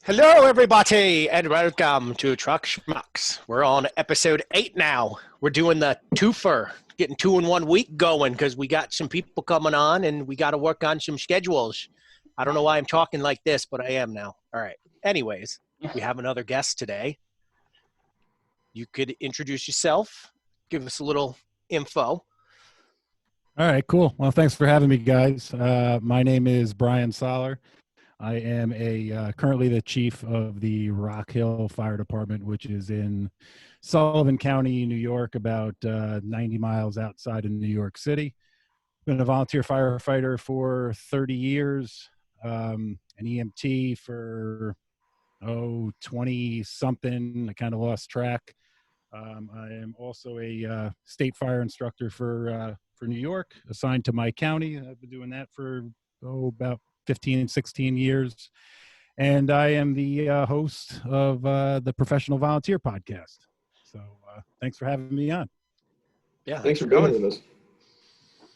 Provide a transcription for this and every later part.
Hello, everybody, and welcome to Truck Schmucks. We're on episode 8 now. We're doing the twofer, getting 2 in 1 week going because we got some people coming on and we got to work on some schedules. I don't know why I'm talking like this, but I am now. All right. Anyways, we have another guest today. You could introduce yourself, give us a little info. All right, cool. Well, thanks for having me, guys. My name is Brian Soller. I am currently the chief of the Rock Hill Fire Department, which is in Sullivan County, New York, about 90 miles outside of New York City. Been a volunteer firefighter for 30 years, an EMT for 20-something. I kind of lost track. I am also a state fire instructor for New York, assigned to my county. I've been doing that for about 15 and 16 years. And I am the host of the Prefessional Volunteer podcast. So thanks for having me on. Yeah, thanks for being with us.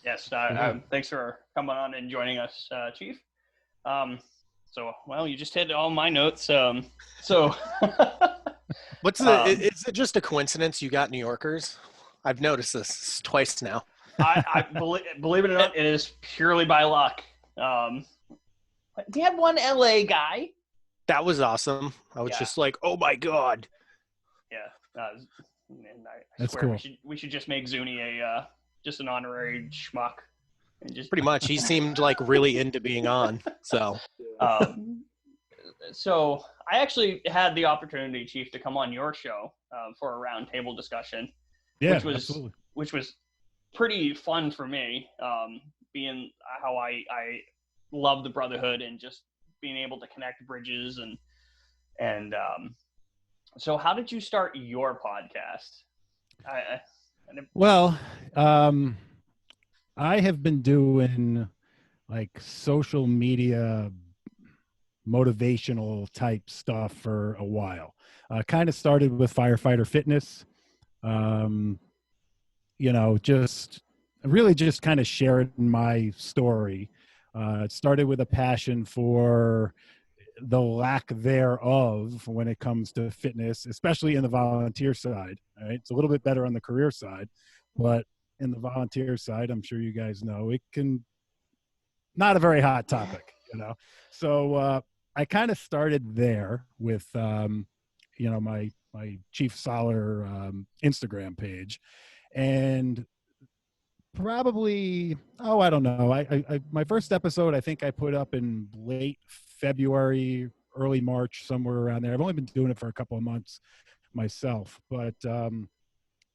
Yes, thanks for coming on and joining us, Chief. Well, you just hit all my notes. What's the? Is it just a coincidence you got New Yorkers? I've noticed this twice now. I believe it or not, it is purely by luck. We had one LA guy. That was awesome. I was just like, oh my God. Yeah. And I That's swear cool. we should just make Zuni just an honorary schmuck. And just pretty much. He seemed like really into being on. So so I actually had the opportunity, Chief, to come on your show for a roundtable discussion. Yeah, absolutely. Which was pretty fun for me, being how I love the brotherhood and just being able to connect bridges and so how did you start your podcast? I have been doing like social media motivational type stuff for a while. Kind of started with firefighter fitness. Just kind of sharing my story. It started with a passion for the lack thereof when it comes to fitness, especially in the volunteer side. Right? It's a little bit better on the career side, but in the volunteer side, I'm sure you guys know, it can not a very hot topic, So I kind of started there with, my Chief Soller Instagram page, and probably, I don't know. I my first episode, I think I put up in late February, early March, somewhere around there. I've only been doing it for a couple of months myself, but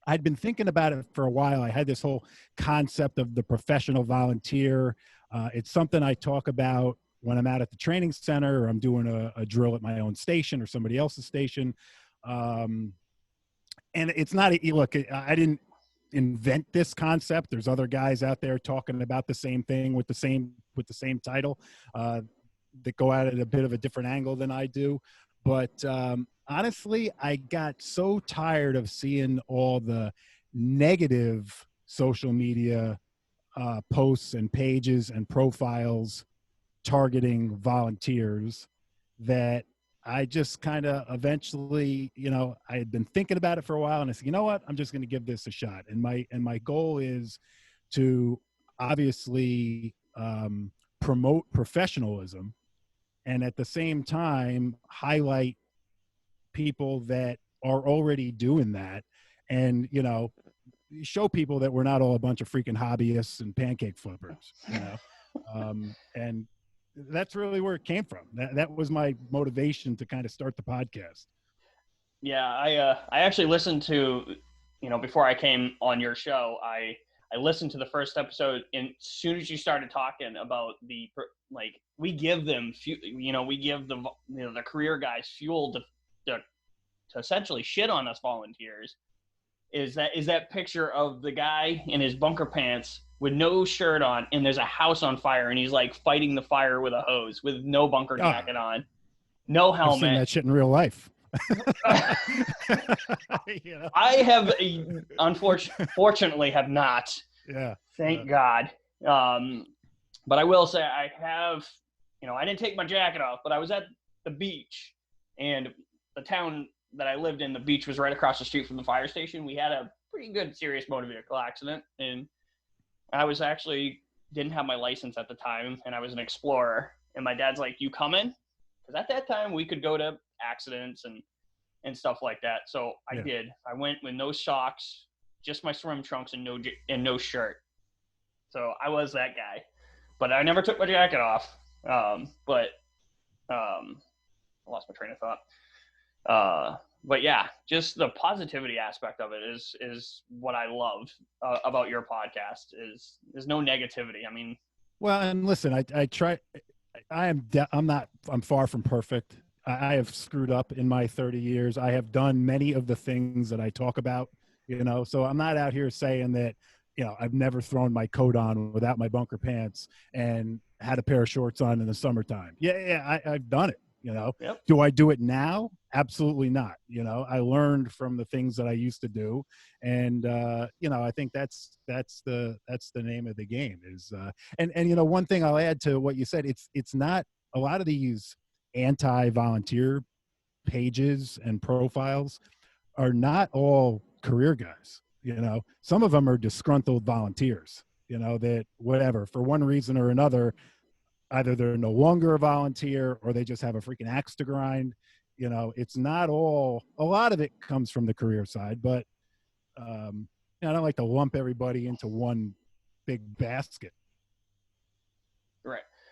I'd been thinking about it for a while. I had this whole concept of the professional volunteer. It's something I talk about when I'm out at the training center or I'm doing a drill at my own station or somebody else's station. And it's not, look, I didn't invent this concept. There's other guys out there talking about the same thing with the same title that go at it a bit of a different angle than I do. But honestly, I got so tired of seeing all the negative social media posts and pages and profiles targeting volunteers that I just kind of eventually, I had been thinking about it for a while, and I said, you know what, I'm just going to give this a shot. And my goal is to obviously promote professionalism, and at the same time highlight people that are already doing that, and show people that we're not all a bunch of freaking hobbyists and pancake flippers, and that's really where it came from. That was my motivation to kind of start the podcast. Yeah, I actually listened to, before I came on your show, I listened to the first episode, and as soon as you started talking about we give them, we give the career guys fuel to essentially shit on us volunteers. Is that picture of the guy in his bunker pants with no shirt on, and there's a house on fire, and he's like fighting the fire with a hose with no bunker jacket on, no helmet. I've seen that shit in real life. I have unfortunately have not. Yeah. Thank God. But I will say I have, I didn't take my jacket off, but I was at the beach And the town that I lived in, the beach was right across the street from the fire station. We had a pretty good serious motor vehicle accident, and I was actually didn't have my license at the time, and I was an explorer. And my dad's like, "You coming?" Because at that time we could go to accidents and stuff like that. So I did. I went with no socks, just my swim trunks and no shirt. So I was that guy, but I never took my jacket off. I lost my train of thought. But yeah, just the positivity aspect of it is what I love about your podcast. Is no negativity. I mean, well, and listen, I try. I'm far from perfect. I have screwed up in my 30 years. I have done many of the things that I talk about, so I'm not out here saying that, I've never thrown my coat on without my bunker pants and had a pair of shorts on in the summertime. I've done it, Yep. Do I do it now? Absolutely not. I learned from the things that I used to do. And, I think that's the name of the game is, and one thing I'll add to what you said, it's not a lot of these anti-volunteer pages and profiles are not all career guys. Some of them are disgruntled volunteers, that whatever, for one reason or another, either they're no longer a volunteer or they just have a freaking axe to grind. It's not all, a lot of it comes from the career side, but I don't like to lump everybody into one big basket.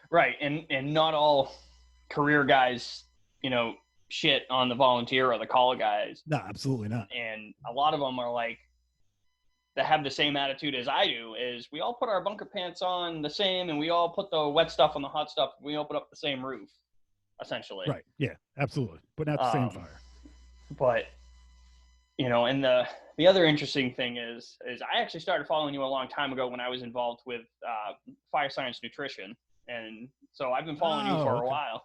Right. And not all career guys, shit on the volunteer or the call guys. No, absolutely not. And a lot of them are like, that have the same attitude as I do, is we all put our bunker pants on the same, and we all put the wet stuff on the hot stuff. We open up the same roof, essentially. Right. Yeah, absolutely. Putting out the same fire. But, and the other interesting thing is I actually started following you a long time ago when I was involved with Fire Science Nutrition. And so I've been following you for a while.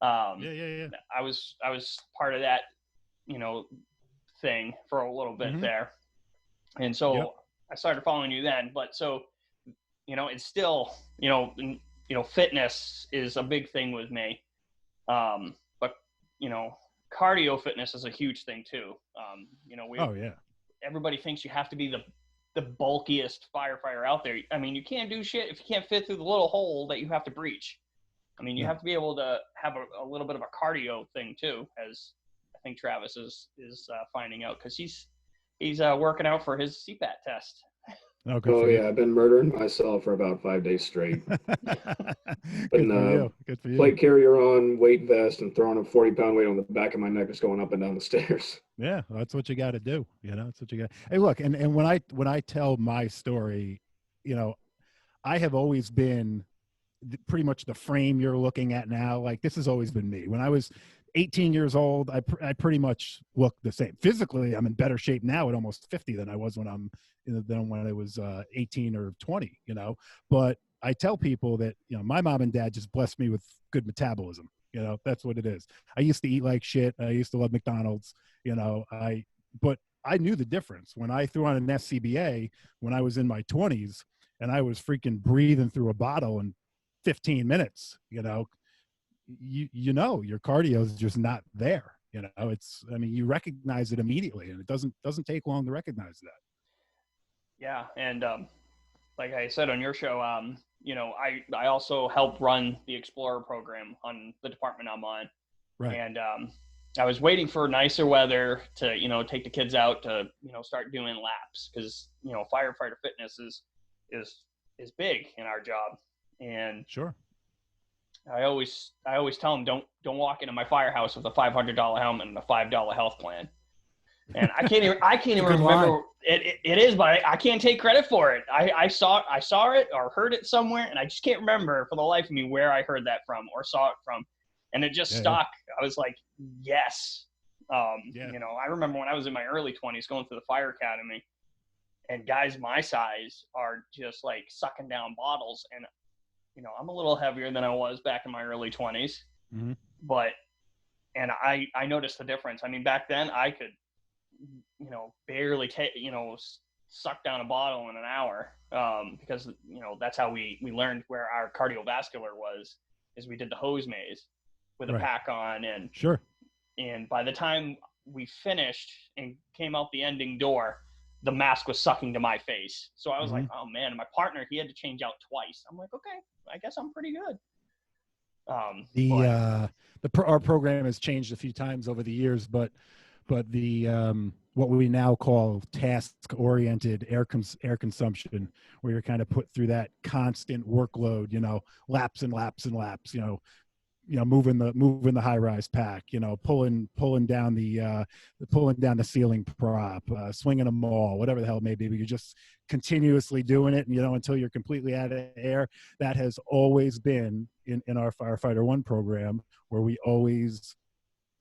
Yeah. I was part of that, thing for a little bit there. And so I started following you then, but so, it's still, fitness is a big thing with me. But, cardio fitness is a huge thing too. Everybody thinks you have to be the bulkiest firefighter out there. I mean, you can't do shit if you can't fit through the little hole that you have to breach. I mean, you have to be able to have a little bit of a cardio thing too, as I think Travis is finding out, because he's working out for his CPAT test. Oh yeah, I've been murdering myself for about 5 days straight. Good for you. Plate carrier on, weight vest, and throwing a 40-pound weight on the back of my neck, just going up and down the stairs. Yeah, that's what you got to do. That's what you got. Hey, look, and when I tell my story, I have always been pretty much the frame you're looking at now. Like, this has always been me. When I was 18 years old, I pretty much look the same. Physically, I'm in better shape now at almost 50 than I was when I was 18 or 20, But I tell people that, my mom and dad just blessed me with good metabolism. That's what it is. I used to eat like shit. I used to love McDonald's, but I knew the difference when I threw on an SCBA when I was in my 20s and I was freaking breathing through a bottle in 15 minutes, your cardio is just not there. You recognize it immediately, and it doesn't take long to recognize that. Yeah. And, like I said on your show, I also help run the Explorer program on the department I'm on. Right. And, I was waiting for nicer weather to, take the kids out to, start doing laps, because, firefighter fitness is big in our job. And sure. I always tell them, don't walk into my firehouse with a $500 helmet and a $5 health plan. And I can't even remember it is, but I can't take credit for it. I saw it or heard it somewhere, and I just can't remember for the life of me where I heard that from or saw it from. And it just stuck. I was like, yes. I remember when I was in my early 20s going through the fire academy, and guys my size are just like sucking down bottles. And, I'm a little heavier than I was back in my early 20s, but I noticed the difference. I mean, back then I could, barely take, suck down a bottle in an hour, because, that's how we learned where our cardiovascular was, is we did the hose maze with a pack on. And sure. And by the time we finished and came out the ending door, the mask was sucking to my face. So I was like, oh man, and my partner, he had to change out twice. I'm like, okay, I guess I'm pretty good. Our program has changed a few times over the years, but the what we now call task-oriented air consumption, where you're kind of put through that constant workload, laps and laps and laps, moving the high-rise pack, pulling down the ceiling prop, swinging a maul, whatever the hell it may be. But you're just continuously doing it, and until you're completely out of air. That has always been in our Firefighter 1 program, where we always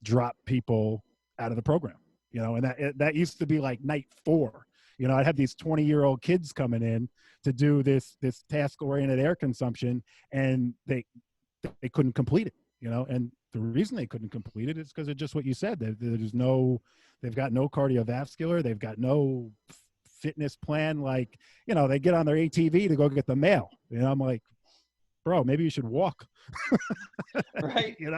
drop people out of the program. And that used to be like night 4. I'd have these 20-year-old kids coming in to do this task-oriented air consumption, and they couldn't complete it, and the reason they couldn't complete it is because of just what you said. They've got no cardiovascular, they've got no fitness plan. Like, they get on their ATV to go get the mail. I'm like, bro, maybe you should walk. Right. And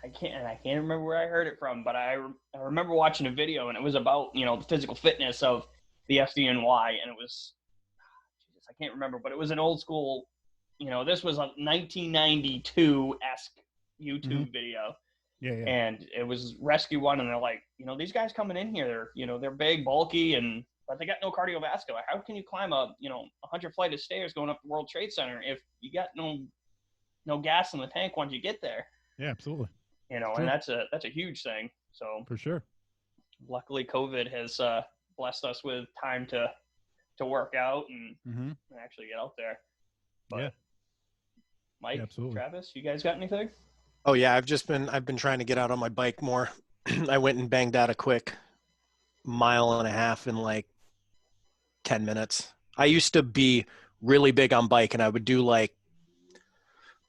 I can't remember where I heard it from, but I remember watching a video, and it was about, the physical fitness of the FDNY, and it was, I can't remember, but it was an old school, this was a 1992-esque YouTube video. Yeah. And it was Rescue 1, and they're like, these guys coming in here, they're big, bulky, but they got no cardiovascular. How can you climb a 100 flight of stairs going up the World Trade Center if you got no gas in the tank once you get there? Yeah, absolutely. And that's a huge thing. So for sure. Luckily, COVID has blessed us with time to work out and actually get out there. But yeah. Mike, absolutely. Travis, you guys got anything? Oh yeah, I've been trying to get out on my bike more. I went and banged out a quick 1.5 miles in like 10 minutes. I used to be really big on bike, and I would do like,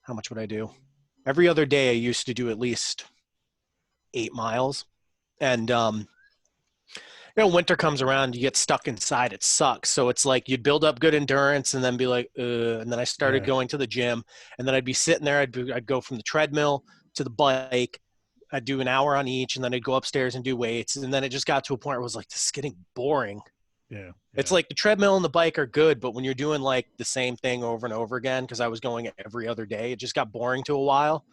how much would I do? Every other day I used to do at least 8 miles. And winter comes around, you get stuck inside, it sucks. So it's like you'd build up good endurance and then be like, and then I started going to the gym, and then I'd be sitting there. I'd go from the treadmill to the bike. I'd do an hour on each, and then I'd go upstairs and do weights. And then it just got to a point where it was like, this is getting boring. Yeah. It's like the treadmill and the bike are good, but when you're doing like the same thing over and over again, because I was going every other day, it just got boring to a while.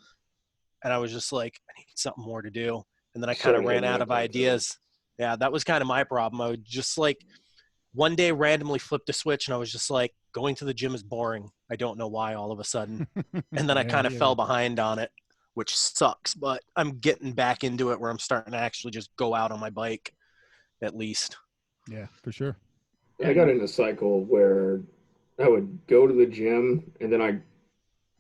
And I was just like, I need something more to do. And then I kind of ran out of ideas. Yeah, that was kind of my problem. I would just like one day randomly flip the switch, and I was just like, going to the gym is boring. I don't know why all of a sudden. And then I kind of fell behind on it, which sucks. But I'm getting back into it where I'm starting to actually just go out on my bike at least. Yeah, for sure. I got in a cycle where I would go to the gym, and then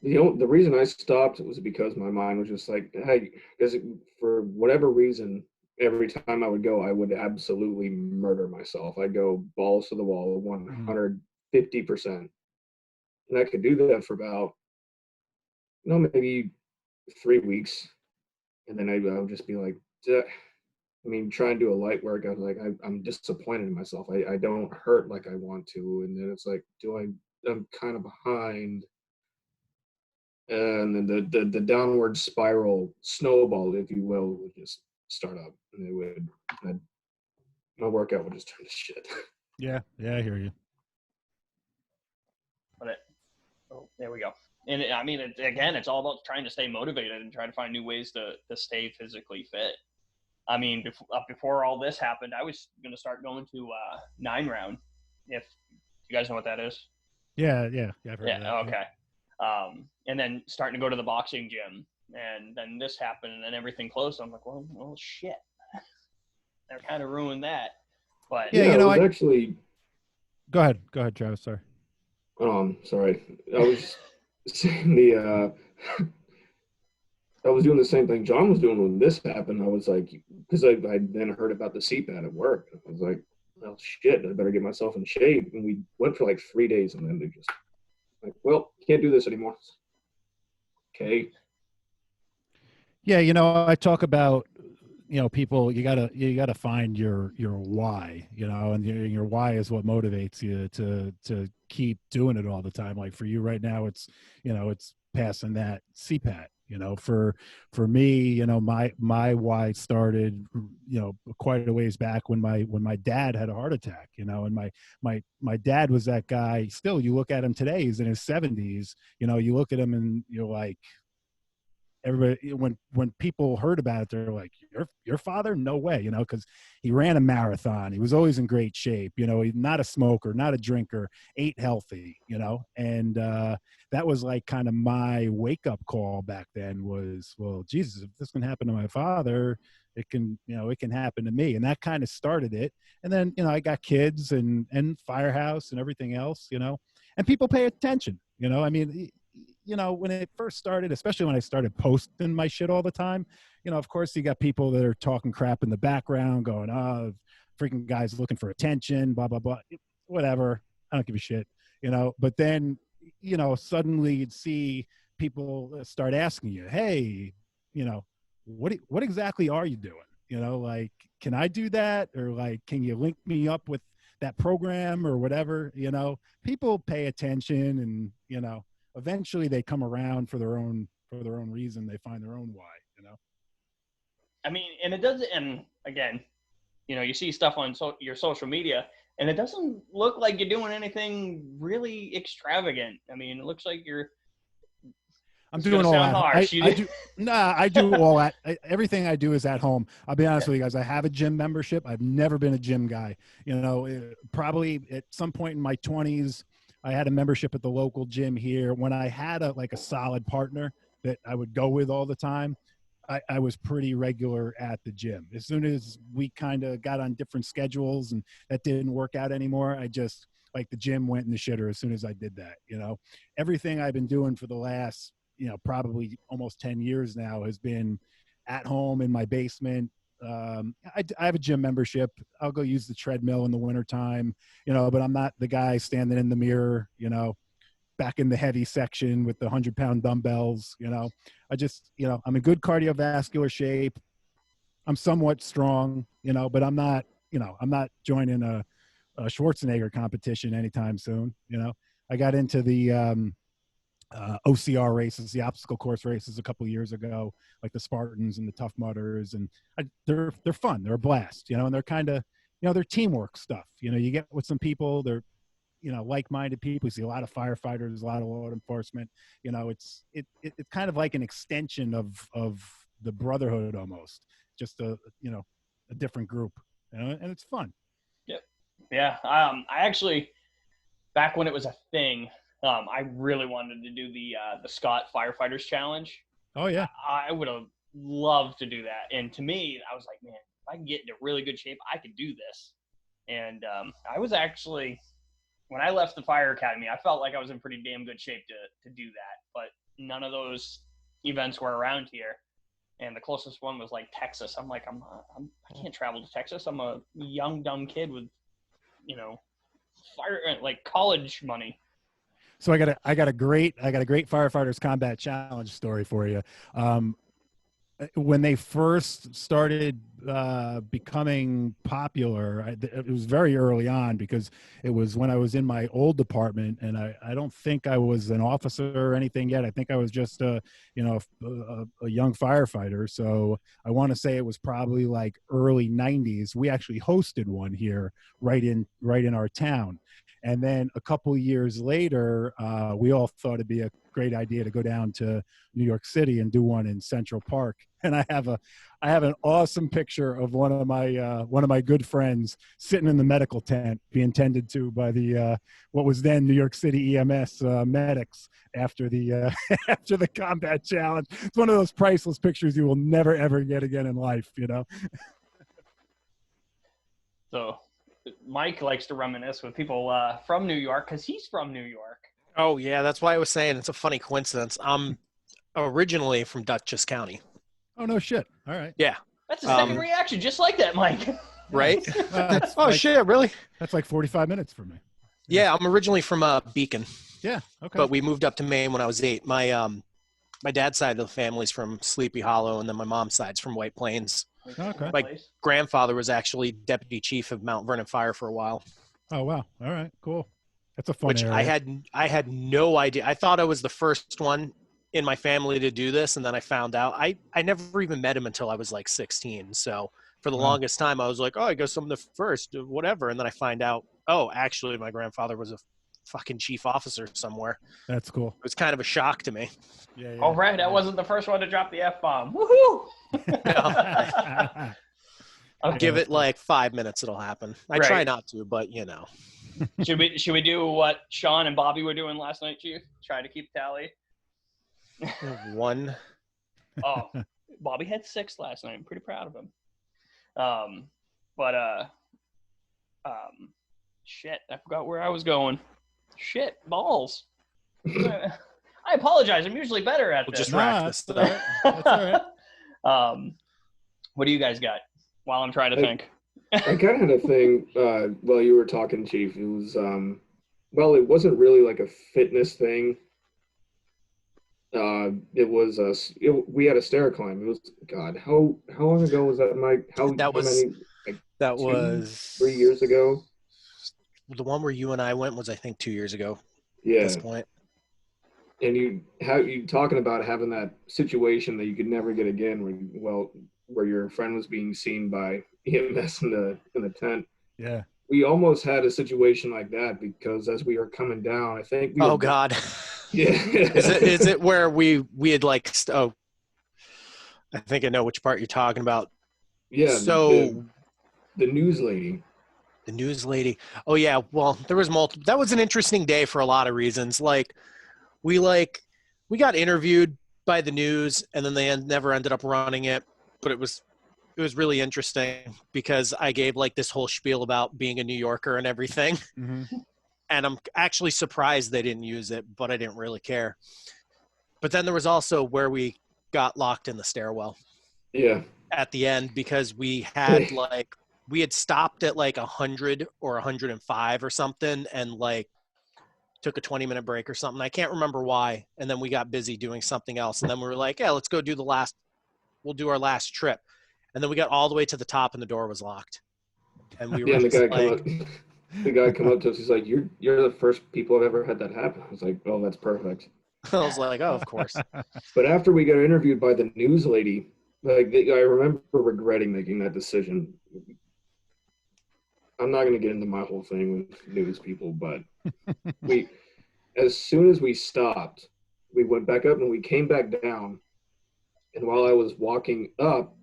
the reason I stopped was because my mind was just like, hey, because for whatever reason, every time I would go, I would absolutely murder myself. I'd go balls to the wall, 150%. And I could do that for about, maybe 3 weeks. And then I would just be like, try and do a light work. I was like, I'm disappointed in myself. I don't hurt like I want to. And then it's like, I'm kind of behind. And then the downward spiral snowball, if you will, would just start up, and my workout would just turn to shit. Yeah, I hear you. There we go. And again, it's all about trying to stay motivated and try to find new ways to stay physically fit. Before all this happened, I was going to start going to 9 round. If you guys know what that is. Yeah, I've heard of that. Okay. And then starting to go to the boxing gym, and then this happened, and then everything closed. I'm like, well, shit. That kind of ruined that. But I actually. Go ahead, Travis. Sorry. Sorry. I was saying I was doing the same thing John was doing when this happened. I was like, because I then heard about the CPAP at work. I was like, well, shit, I better get myself in shape. And we went for like 3 days, and then they just like, well, can't do this anymore. Okay. Yeah, I talk about, people, you gotta find your why, and your why is what motivates you to keep doing it all the time. Like for you right now, it's passing that CPAT. For me, my why started, quite a ways back when my dad had a heart attack, and my dad was that guy. Still, you look at him today, he's in his 70s, you look at him and you're like, everybody, when people heard about it, they're like, your father? No way, because he ran a marathon. He was always in great shape. He's not a smoker, not a drinker, ate healthy, and that was like kind of my wake up call back then was, well, Jesus, if this can happen to my father, it can happen to me. And that kind of started it. And then, I got kids and Firehouse and everything else, and people pay attention, I mean, when it first started, especially when I started posting my shit all the time, of course you got people that are talking crap in the background going, oh, freaking guy's looking for attention, blah, blah, blah, whatever. I don't give a shit, but then, suddenly you'd see people start asking you, hey, what exactly are you doing? Like, can I do that? Or like, can you link me up with that program or whatever? People pay attention and, eventually they come around for their own reason. They find their own why, I mean, and it doesn't, and again, you see stuff on your social media and it doesn't look like you're doing anything really extravagant. I mean, it looks like I'm doing all that. Harsh. I do all that. Everything I do is at home. I'll be honest with you guys. I have a gym membership. I've never been a gym guy. Probably at some point in my 20s, I had a membership at the local gym here. When I had a solid partner that I would go with all the time, I was pretty regular at the gym. As soon as we kind of got on different schedules and that didn't work out anymore, I just, like, the gym went in the shitter as soon as I did that. Everything I've been doing for the last, probably almost 10 years now has been at home in my basement. I have a gym membership. I'll go use the treadmill in the wintertime, but I'm not the guy standing in the mirror, back in the heavy section with the 100-pound dumbbells. I just, I'm in good cardiovascular shape. I'm somewhat strong, but I'm not joining a Schwarzenegger competition anytime soon. I got into the OCR races, the obstacle course races a couple of years ago, like the Spartans and the Tough Mudders, and they're fun. They're a blast, and they're kind of, they're teamwork stuff. You get with some people, they're, like-minded people. You see a lot of firefighters, a lot of law enforcement. It's kind of like an extension of the brotherhood almost, just a different group, and it's fun. Yep. Yeah. I actually, back when it was a thing, I really wanted to do the Scott Firefighters Challenge. Oh yeah. I would have loved to do that. And to me, I was like, man, if I can get into really good shape, I could do this. And I was actually, when I left the fire academy, I felt like I was in pretty damn good shape to do that. But none of those events were around here. And the closest one was like Texas. I'm like, I can't travel to Texas. I'm a young, dumb kid with, college money. So I got a great Firefighters Combat Challenge story for you. When they first started becoming popular, it was very early on, because it was when I was in my old department, and I don't think I was an officer or anything yet. I think I was just a young firefighter. So I want to say it was probably like early 90s. We actually hosted one here right in our town. And then a couple of years later, we all thought it'd be a great idea to go down to New York City and do one in Central Park. And I have an awesome picture of one of my good friends sitting in the medical tent, being tended to by the what was then New York City EMS medics after the after the combat challenge. It's one of those priceless pictures you will never ever get again in life, So Mike likes to reminisce with people from New York, because he's from New York. Oh, yeah. That's why I was saying it's a funny coincidence. I'm originally from Dutchess County. Oh, no shit. All right. Yeah. That's a second reaction, just like that, Mike. Right? Shit, really? That's like 45 minutes for me. Yeah, I'm originally from Beacon. Yeah, okay. But we moved up to Maine when I was 8. My dad's side of the family's from Sleepy Hollow, and then my mom's side's from White Plains. Okay. My grandfather was actually deputy chief of Mount Vernon Fire for a while. Oh, wow. All right, cool. That's a fun area. I had no idea. I thought I was the first one in my family to do this, and then I found out I never even met him until I was like 16. So for the Wow. longest time, I was like, oh, I guess I'm the first, whatever. And then I find out, oh, actually, my grandfather was a fucking chief officer somewhere. That's cool. It was kind of a shock to me. Yeah. All right, I wasn't the first one to drop the F-bomb. Woohoo! I'll give it like 5 minutes, it'll happen. I try not to, but you know. Should we do what Sean and Bobby were doing last night, Chief? Try to keep tally. 1. Oh, Bobby had 6 last night. I'm pretty proud of him. Shit, I forgot where I was going. Shit, balls. I apologize. I'm usually better at this. Just rack this stuff. That's all right. What do you guys got while I'm trying to think? I kind of had a thing while you were talking, Chief. It was, well, it wasn't really like a fitness thing. It was we had a stair climb. It was, God, how long ago was that, Mike? That was 3 years ago. The one where you and I went was, I think, 2 years ago. Yeah. At this point. And you talking about having that situation that you could never get again, where your friend was being seen by EMS in the tent. Yeah. We almost had a situation like that because as we were coming down, I think we Oh God. Yeah. Is it where we had like I think I know which part you're talking about. Yeah. So the news lady. The news lady. Oh yeah. Well, there was multiple. That was an interesting day for a lot of reasons. Like we got interviewed by the news, and then they never ended up running it. But it was really interesting because I gave like this whole spiel about being a New Yorker and everything. Mm-hmm. And I'm actually surprised they didn't use it, but I didn't really care. But then there was also where we got locked in the stairwell. Yeah. At the end, because we had stopped at like 100 or 105 or something, and like took a 20-minute break or something. I can't remember why. And then we got busy doing something else. And then we were like, yeah, let's go do we'll do our last trip. And then we got all the way to the top and the door was locked. And we were the guy come up to us. He's like, you're the first people I've ever had that happen. I was like, oh, that's perfect. I was like, oh, of course. But after we got interviewed by the news lady, I remember regretting making that decision. I'm not going to get into my whole thing with news people, but as soon as we stopped, we went back up and we came back down. And while I was walking up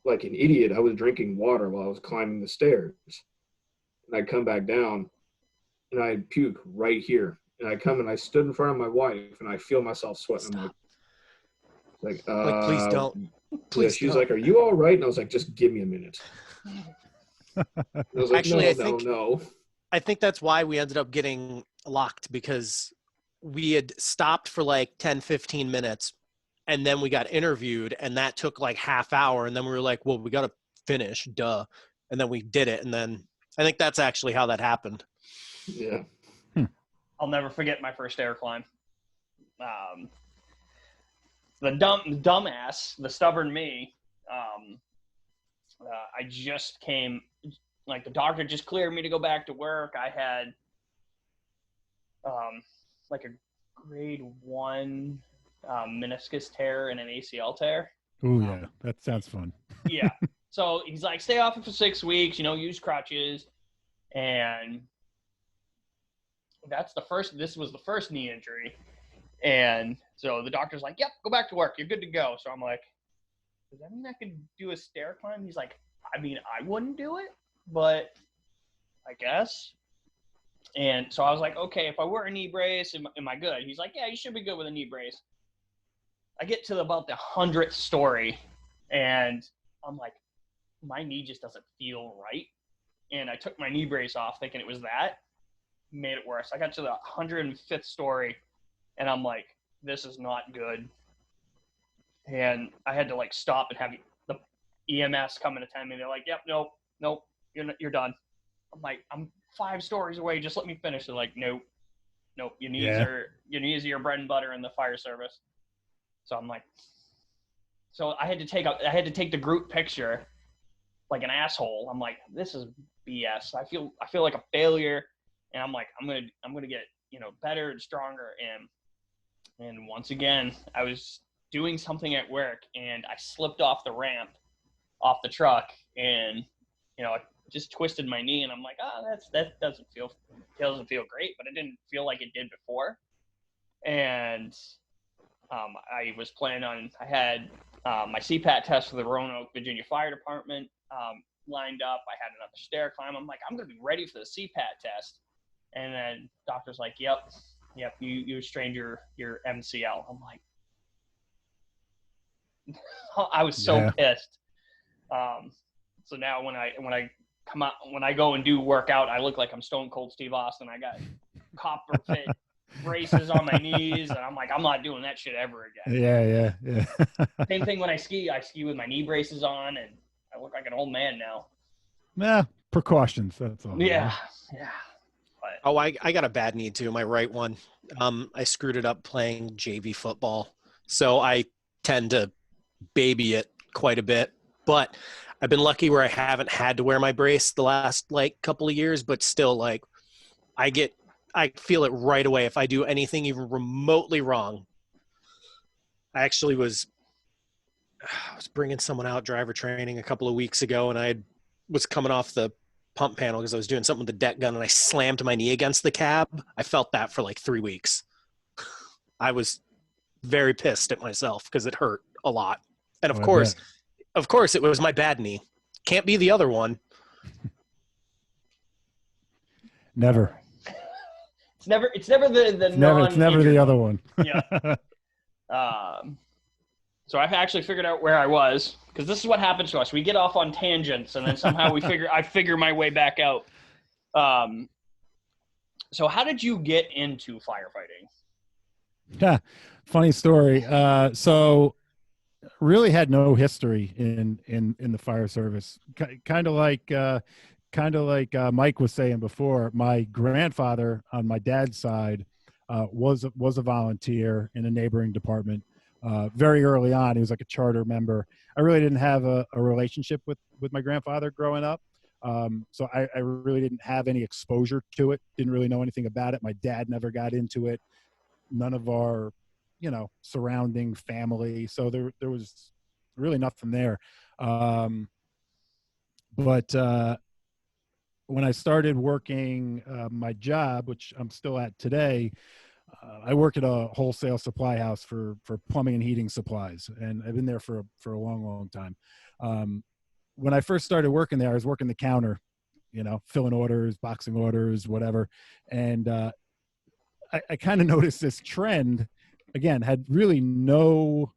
like an idiot, I was drinking water while I was climbing the stairs. And I come back down and I puke right here. And I come and I stood in front of my wife and I feel myself sweating. I'm like, please don't. Please she's don't. like, are you all right? And I was like, just give me a minute. I was like, actually, no. I think that's why we ended up getting locked, because we had stopped for like 10, 15 minutes and then we got interviewed and that took like half hour. And then we were like, well, we got to finish, duh. And then we did it. And then I think that's actually how that happened. Yeah. I'll never forget my first air climb. The dumbass, the stubborn me, I just came, like the doctor just cleared me to go back to work. I had like a grade 1 meniscus tear and an ACL tear. Oh yeah, that sounds fun. Yeah. So he's like, stay off it for 6 weeks, use crutches. And this was the first knee injury. And so the doctor's like, yep, go back to work. You're good to go. So I'm like, does that mean I could do a stair climb? He's like, I mean, I wouldn't do it, but I guess. And so I was like, okay, if I wear a knee brace, am I good? He's like, yeah, you should be good with a knee brace. I get to about the 100th story, and I'm like, my knee just doesn't feel right. And I took my knee brace off thinking it was that. Made it worse. I got to the 105th story, and I'm like, this is not good. And I had to like stop and have the EMS come and attend me. They're like, yep, nope, you're done. I'm like, I'm 5 stories away. Just let me finish. They're like, nope. Your knees are your bread and butter in the fire service. So I'm like, so I had to take the group picture like an asshole. I'm like, this is BS. I feel like a failure, and I'm like, I'm gonna get better and stronger. And And once again, I was doing something at work, and I slipped off the ramp, off the truck, and I just twisted my knee. And I'm like, that doesn't feel great, but it didn't feel like it did before. And I was planning on. I had my CPAT test for the Roanoke, Virginia Fire Department lined up. I had another stair climb. I'm like, I'm going to be ready for the CPAT test. And then doctor's like, yep, you strained your MCL. I'm like, I was so pissed. So now when I come out, when I go and do workout, I look like I'm Stone Cold Steve Austin. I got copper fit braces on my knees, and I'm like, I'm not doing that shit ever again. Yeah. Same thing when I ski with my knee braces on, and I look like an old man now. Nah, precautions. That's all. Yeah. But, Oh, I got a bad knee too, my right one. I screwed it up playing JV football, so I tend to baby it quite a bit. But I've been lucky where I haven't had to wear my brace the last couple of years, but still I feel it right away if I do anything even remotely wrong. I actually was bringing someone out driver training a couple of weeks ago, and I was coming off the pump panel because I was doing something with the deck gun, and I slammed my knee against the cab. I felt that for 3 weeks. I was very pissed at myself because it hurt a lot. And of course, it was my bad knee. Can't be the other one. Never. It's never the other one. Yeah. So I've actually figured out where I was, because this is what happens to us. We get off on tangents, and then somehow I figure my way back out. So how did you get into firefighting? Yeah, funny story. So really had no history in the fire service. Kind of like Mike was saying before. My grandfather on my dad's side was a volunteer in a neighboring department. Very early on, he was like a charter member. I really didn't have a relationship with my grandfather growing up. So I really didn't have any exposure to it. Didn't really know anything about it. My dad never got into it. None of our, surrounding family. So there was really nothing there. But when I started working my job, which I'm still at today, I work at a wholesale supply house for plumbing and heating supplies, and I've been there for a long, long time. When I first started working there, I was working the counter, filling orders, boxing orders, whatever. And I kind of noticed this trend. Again, had really no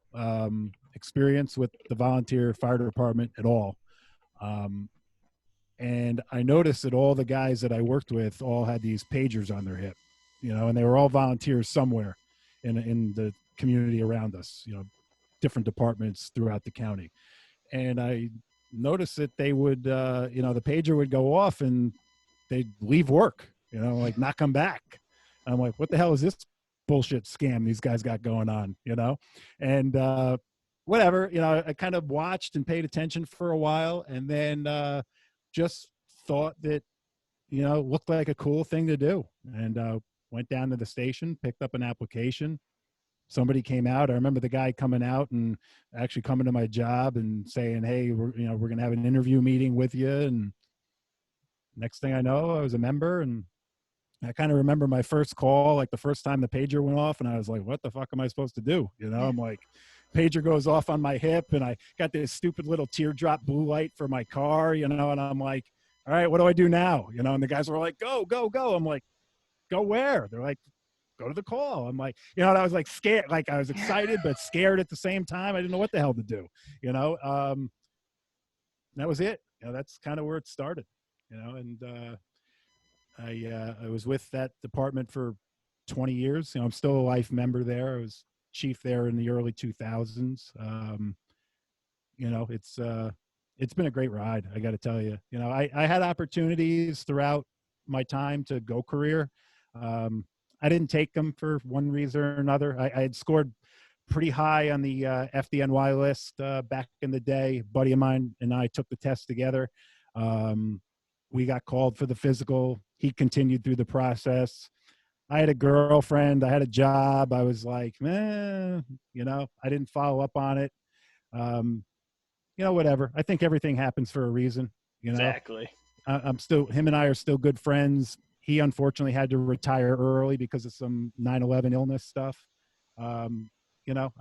experience with the volunteer fire department at all. And I noticed that all the guys that I worked with all had these pagers on their hip, and they were all volunteers somewhere in the community around us, different departments throughout the county. And I noticed that they would, the pager would go off and they'd leave work, not come back. I'm like, what the hell is this bullshit scam these guys got going on, And whatever, I kind of watched and paid attention for a while, and then just thought that, looked like a cool thing to do. And went down to the station, picked up an application. Somebody came out. I remember the guy coming out and actually coming to my job and saying, hey, we're going to have an interview meeting with you. And next thing I know, I was a member. And I kind of remember my first call, like the first time the pager went off, and I was like, what the fuck am I supposed to do? I'm like, pager goes off on my hip, and I got this stupid little teardrop blue light for my car, and I'm like, all right, what do I do now? And the guys were like, go, go, go. I'm like, go where? They're like, go to the call. I'm like, and I was like scared, like I was excited, but scared at the same time. I didn't know what the hell to do, that was it. That's kind of where it started, and I was with that department for 20 years. I'm still a life member there. I was chief there in the early 2000s. It's been a great ride, I got to tell you. I had opportunities throughout my time to go career. I didn't take them for one reason or another. I had scored pretty high on the FDNY list back in the day. A buddy of mine and I took the test together. We got called for the physical. He continued through the process. I had a girlfriend, I had a job. I was like, man, I didn't follow up on it. Whatever. I think everything happens for a reason. Exactly. Him and I are still good friends. He unfortunately had to retire early because of some 9/11 illness stuff. I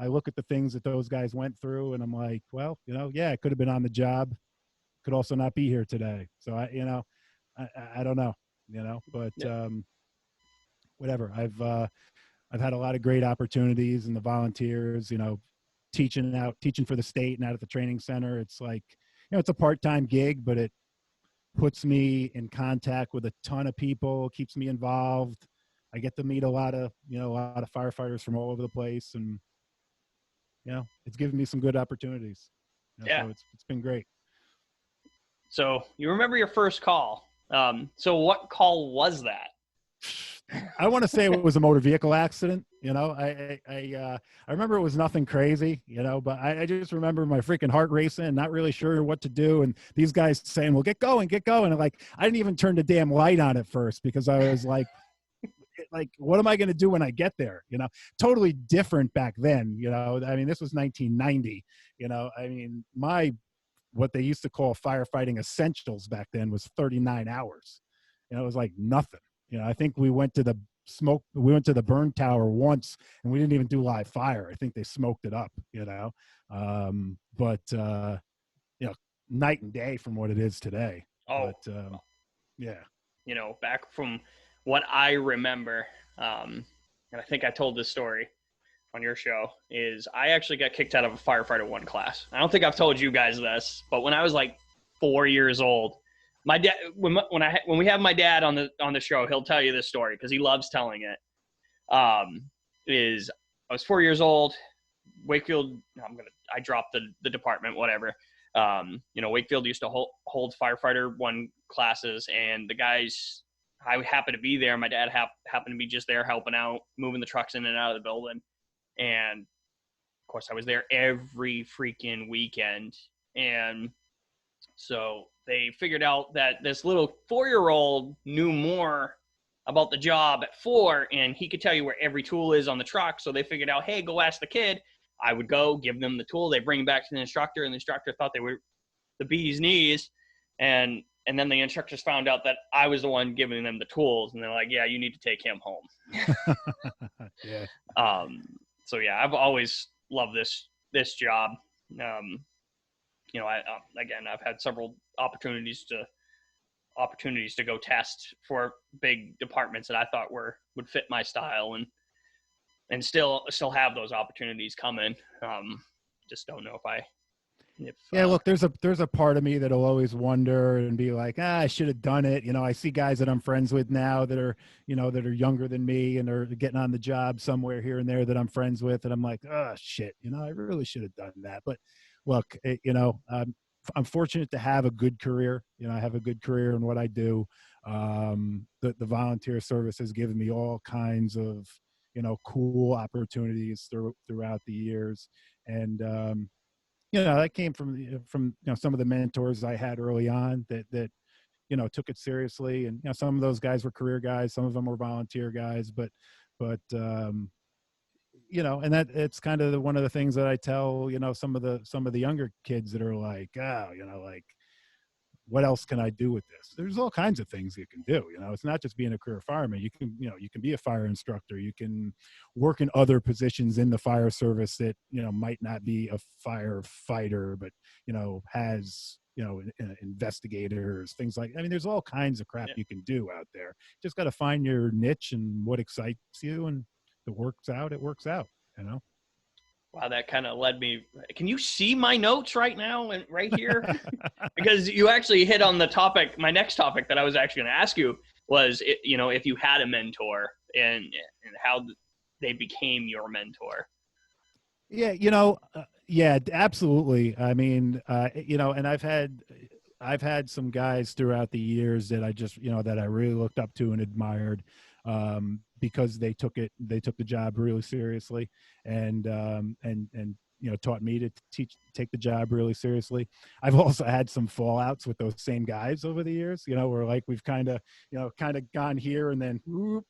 look at the things that those guys went through and I'm like, well, yeah, I could have been on the job. Could also not be here today. So I don't know, but, whatever. I've had a lot of great opportunities and the volunteers, teaching for the state and out at the training center. It's like, it's a part-time gig, but it puts me in contact with a ton of people, keeps me involved. I get to meet a lot of firefighters from all over the place. And, it's given me some good opportunities. Yeah. So it's been great. So you remember your first call. So what call was that? I want to say it was a motor vehicle accident. I remember it was nothing crazy, but I just remember my freaking heart racing and not really sure what to do. And these guys saying, well, get going. And like, I didn't even turn the damn light on at first because I was like, what am I going to do when I get there? Totally different back then. I mean, this was 1990, what they used to call firefighting essentials back then was 39 hours. It was like nothing. I think we went to the burn tower once and we didn't even do live fire. I think they smoked it up, but night and day from what it is today. Oh, but, yeah. Back from what I remember, and I think I told this story on your show, is I actually got kicked out of a firefighter 1 class. I don't think I've told you guys this, but when I was like 4 years old, my dad, when we have my dad on the show, he'll tell you this story because he loves telling it. I was 4 years old, Wakefield. I dropped the department, whatever. Wakefield used to hold firefighter 1 classes, and the guys, I happened to be there. My dad happened to be just there helping out, moving the trucks in and out of the building. And of course I was there every freaking weekend. And so they figured out that this little 4-year-old knew more about the job at 4, and he could tell you where every tool is on the truck. So they figured out, hey, go ask the kid. I would go give them the tool. They bring it back to the instructor, and the instructor thought they were the bee's knees. And then the instructors found out that I was the one giving them the tools, and they're like, yeah, you need to take him home. Yeah. So yeah, I've always loved this job. I've had several opportunities to go test for big departments that I thought would fit my style, and still have those opportunities coming. Just don't know if look, there's a part of me that'll always wonder and be like, I should have done it. I see guys that I'm friends with now that are younger than me and are getting on the job somewhere here and there that I'm friends with. And I'm like, oh shit, I really should have done that. But look, I'm fortunate to have a good career. I have a good career in what I do. The volunteer service has given me all kinds of, cool opportunities throughout the years. And, that came from some of the mentors I had early on that took it seriously. And, some of those guys were career guys, some of them were volunteer guys, but and that it's kind of one of the things that I tell, some of the younger kids that are like, like, what else can I do with this? There's all kinds of things you can do. It's not just being a career fireman. You can be a fire instructor. You can work in other positions in the fire service that, might not be a firefighter, but, has, investigators, things like, there's all kinds of crap you can do out there. Just got to find your niche and what excites you, and if it works out, it works out, Wow, that kind of led me. Can you see my notes right now and right here? Because you actually hit on the topic. My next topic that I was actually going to ask you was, if you had a mentor and how they became your mentor. Yeah, yeah, absolutely. And I've had some guys throughout the years that I just, that I really looked up to and admired, because they took the job really seriously, and taught me to take the job really seriously. I've also had some fallouts with those same guys over the years, where like we've kind of gone here and then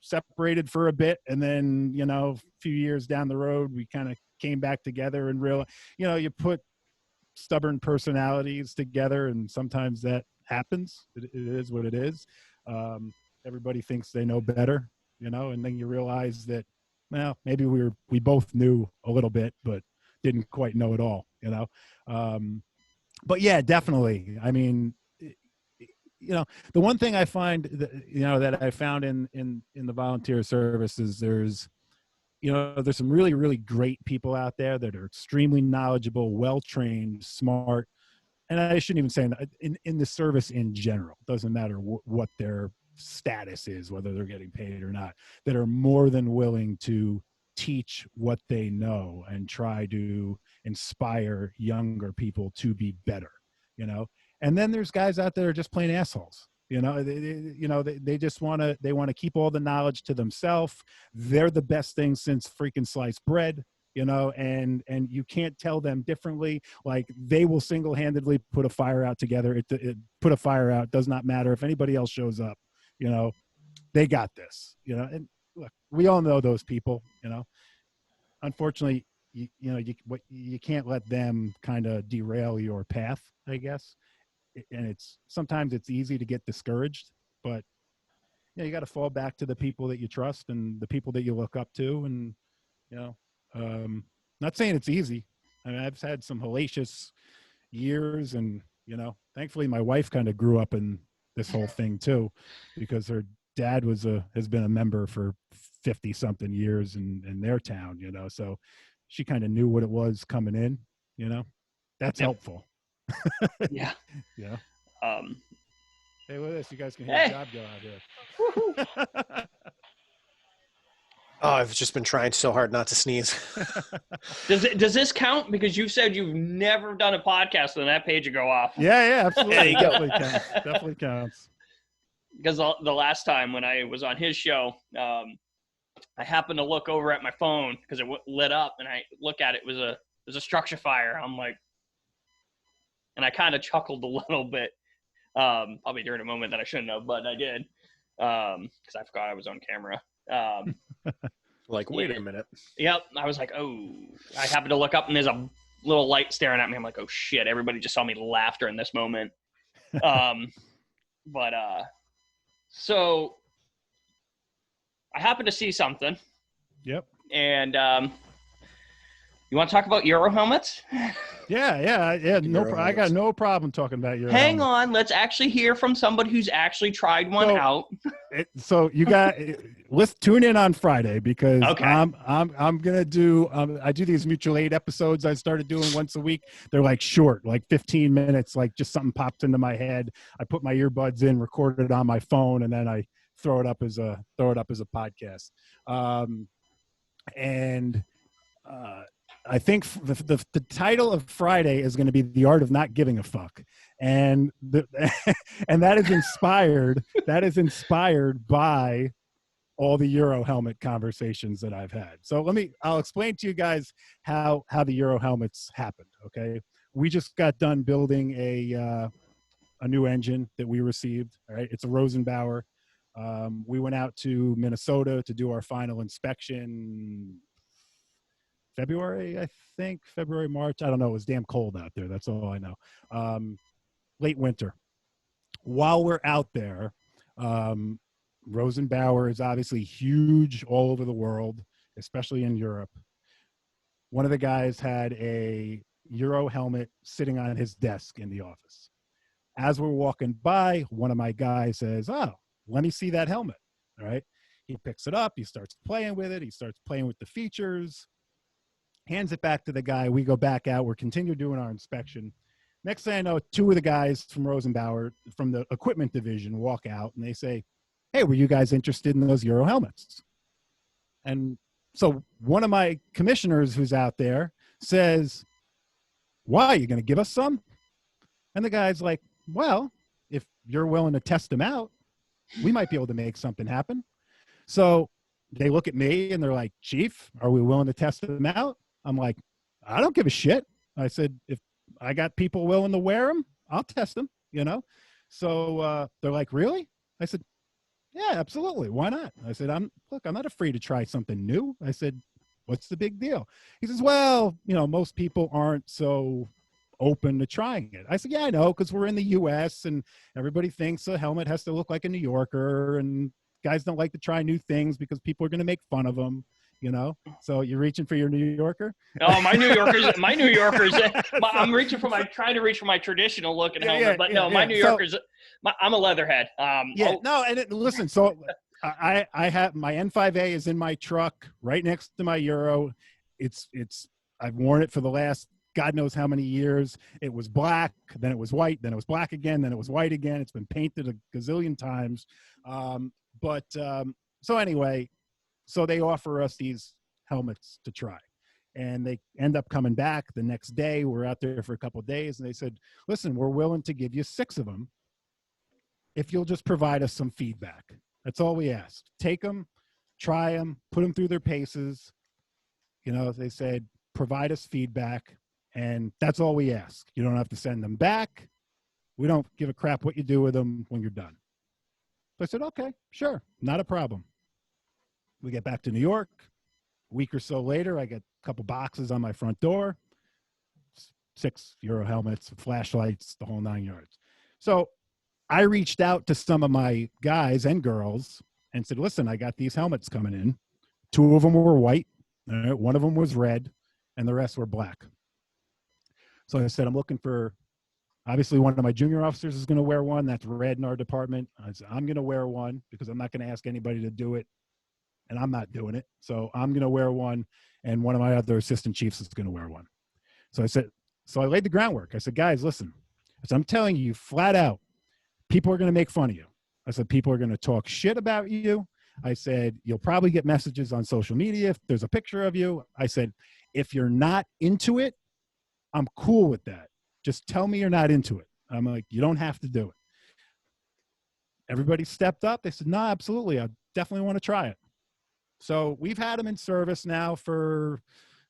separated for a bit. And then, a few years down the road, we kind of came back together and you put stubborn personalities together, and sometimes that happens. It is what it is. Everybody thinks they know better, and then you realize that, well, maybe we both knew a little bit, but didn't quite know it all, but yeah, definitely. I mean, the one thing I find that I found in the volunteer service is there's some really, really great people out there that are extremely knowledgeable, well-trained, smart. And I shouldn't even say that in the service in general, doesn't matter what their status is, whether they're getting paid or not, that are more than willing to teach what they know and try to inspire younger people to be better, and then there's guys out there just plain assholes. They just want to keep all the knowledge to themselves. They're the best thing since freaking sliced bread, and you can't tell them differently. Like, they will single-handedly put a fire out together. Put a fire out. Does not matter if anybody else shows up. They got this. And look, we all know those people. Unfortunately, you can't let them kind of derail your path, I guess. And sometimes it's easy to get discouraged, but you got to fall back to the people that you trust and the people that you look up to. And, not saying it's easy. I mean, I've had some hellacious years, and, thankfully my wife kind of grew up in this whole thing too, because her dad has been a member for 50 something years in their town, so she kind of knew what it was coming in, that's helpful. Yeah. Yeah. Hey, look at this. You guys can hear the job go out here. Oh, I've just been trying so hard not to sneeze. Does this count? Because you said you've never done a podcast, and that page would go off. Yeah, absolutely. There you go. Definitely counts. Because the last time when I was on his show, I happened to look over at my phone because it lit up, and I look at it. It was a structure fire. I'm like, and I kind of chuckled a little bit, probably during a moment that I shouldn't have, but I did, because I forgot I was on camera. Like, wait a minute. Yep. I was like, oh, I happened to look up, and there's a little light staring at me. I'm like, oh shit, everybody just saw me laugh during this moment. So I happened to see something. Yep. And you want to talk about Euro helmets? Yeah. I got no problem talking about Euro Hang helmets. on. Let's actually hear from somebody who's actually tried one out. So you got, let's tune in on Friday, because Okay. I'm gonna do. I do these mutual aid episodes. I started doing once a week. They're like short, like 15 minutes. Like, just something pops into my head. I put my earbuds in, record it on my phone, and then I throw it up as a podcast. I think the title of Friday is going to be The Art of Not Giving a Fuck. And and that is inspired by all the Euro helmet conversations that I've had. So I'll explain to you guys how the Euro helmets happened. Okay. We just got done building a new engine that we received. All right. It's a Rosenbauer. We went out to Minnesota to do our final inspection February, March. I don't know. It was damn cold out there. That's all I know. Late winter. While we're out there, Rosenbauer is obviously huge all over the world, especially in Europe. One of the guys had a Euro helmet sitting on his desk in the office. As we're walking by, one of my guys says, "Oh, let me see that helmet." All right. He picks it up. He starts playing with it. He starts playing with the features. Hands it back to the guy. We go back out. We're continue doing our inspection. Next thing I know, two of the guys from Rosenbauer, from the equipment division, walk out and they say, "Hey, were you guys interested in those Euro helmets?" And so one of my commissioners who's out there says, "Why, are you going to give us some?" And the guy's like, "Well, if you're willing to test them out, we might be able to make something happen." So they look at me and they're like, "Chief, are we willing to test them out?" I'm like, I don't give a shit. I said, if I got people willing to wear them, I'll test them, you know? So they're like, really? I said, yeah, absolutely. Why not? I said, I'm not afraid to try something new. I said, what's the big deal? He says, well, you know, most people aren't so open to trying it. I said, yeah, I know, because we're in the US and everybody thinks a helmet has to look like a New Yorker, and guys don't like to try new things because people are going to make fun of them, you know? So you're reaching for your New Yorker? No, my New Yorkers, I'm trying to reach for my traditional looking helmet, but no, my New Yorkers, I'm a leatherhead. Listen, so I have my N5A is in my truck right next to my Euro. I've worn it for the last God knows how many years. It was black, then it was white, then it was black again, then it was white again. It's been painted a gazillion times. So anyway, so they offer us these helmets to try, and they end up coming back the next day. We're out there for a couple of days, and they said, listen, we're willing to give you 6 of them if you'll just provide us some feedback. That's all we asked. Take them, try them, put them through their paces. You know, they said, provide us feedback, and that's all we ask. You don't have to send them back. We don't give a crap what you do with them when you're done. So I said, okay, sure, not a problem. We get back to New York. A week or so later, I get a couple boxes on my front door, 6 Euro helmets, flashlights, the whole 9 yards. So I reached out to some of my guys and girls and said, listen, I got these helmets coming in. 2 of them were white, 1 of them was red, and the rest were black. So I said, I'm looking for, obviously one of my junior officers is going to wear one. That's red in our department. I said, I'm going to wear one because I'm not going to ask anybody to do it, and I'm not doing it. So I'm going to wear one, and one of my other assistant chiefs is going to wear one. So I laid the groundwork. I said, guys, listen, I said, I'm telling you flat out, people are going to make fun of you. I said, people are going to talk shit about you. I said, you'll probably get messages on social media if there's a picture of you. I said, if you're not into it, I'm cool with that. Just tell me you're not into it. I'm like, you don't have to do it. Everybody stepped up. They said, no, absolutely. I definitely want to try it. So we've had them in service now for,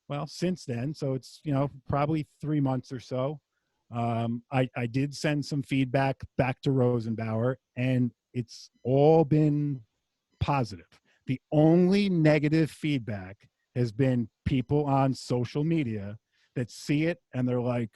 well, since then. So it's, you know, probably 3 months or so. I did send some feedback back to Rosenbauer, and it's all been positive. The only negative feedback has been people on social media that see it and they're like,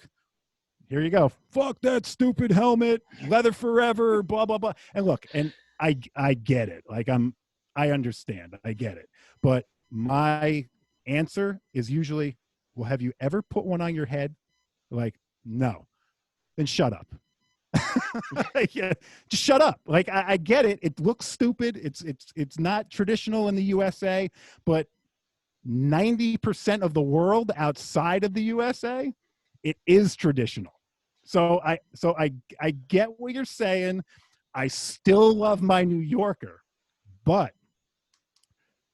here you go. Fuck that stupid helmet, leather forever, blah, blah, blah. And look, and I get it. Like I understand. I get it. But my answer is usually, well, have you ever put one on your head? Like, no. Then shut up. Yeah, just shut up. Like I get it. It looks stupid. It's not traditional in the USA, but 90% of the world outside of the USA, it is traditional. So I get what you're saying. I still love my New Yorker, but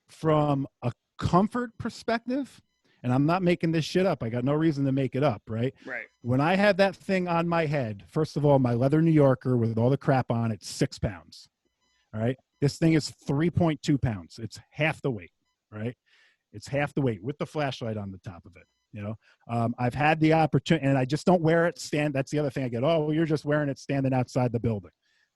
from a comfort perspective, and I'm not making this shit up. I got no reason to make it up, right? Right. When I have that thing on my head, first of all, my leather New Yorker with all the crap on it, 6 pounds. All right. This thing is 3.2 pounds. It's half the weight, right? It's half the weight with the flashlight on the top of it. You know, I've had the opportunity, and I just don't wear it That's the other thing I get. Oh, well, you're just wearing it standing outside the building.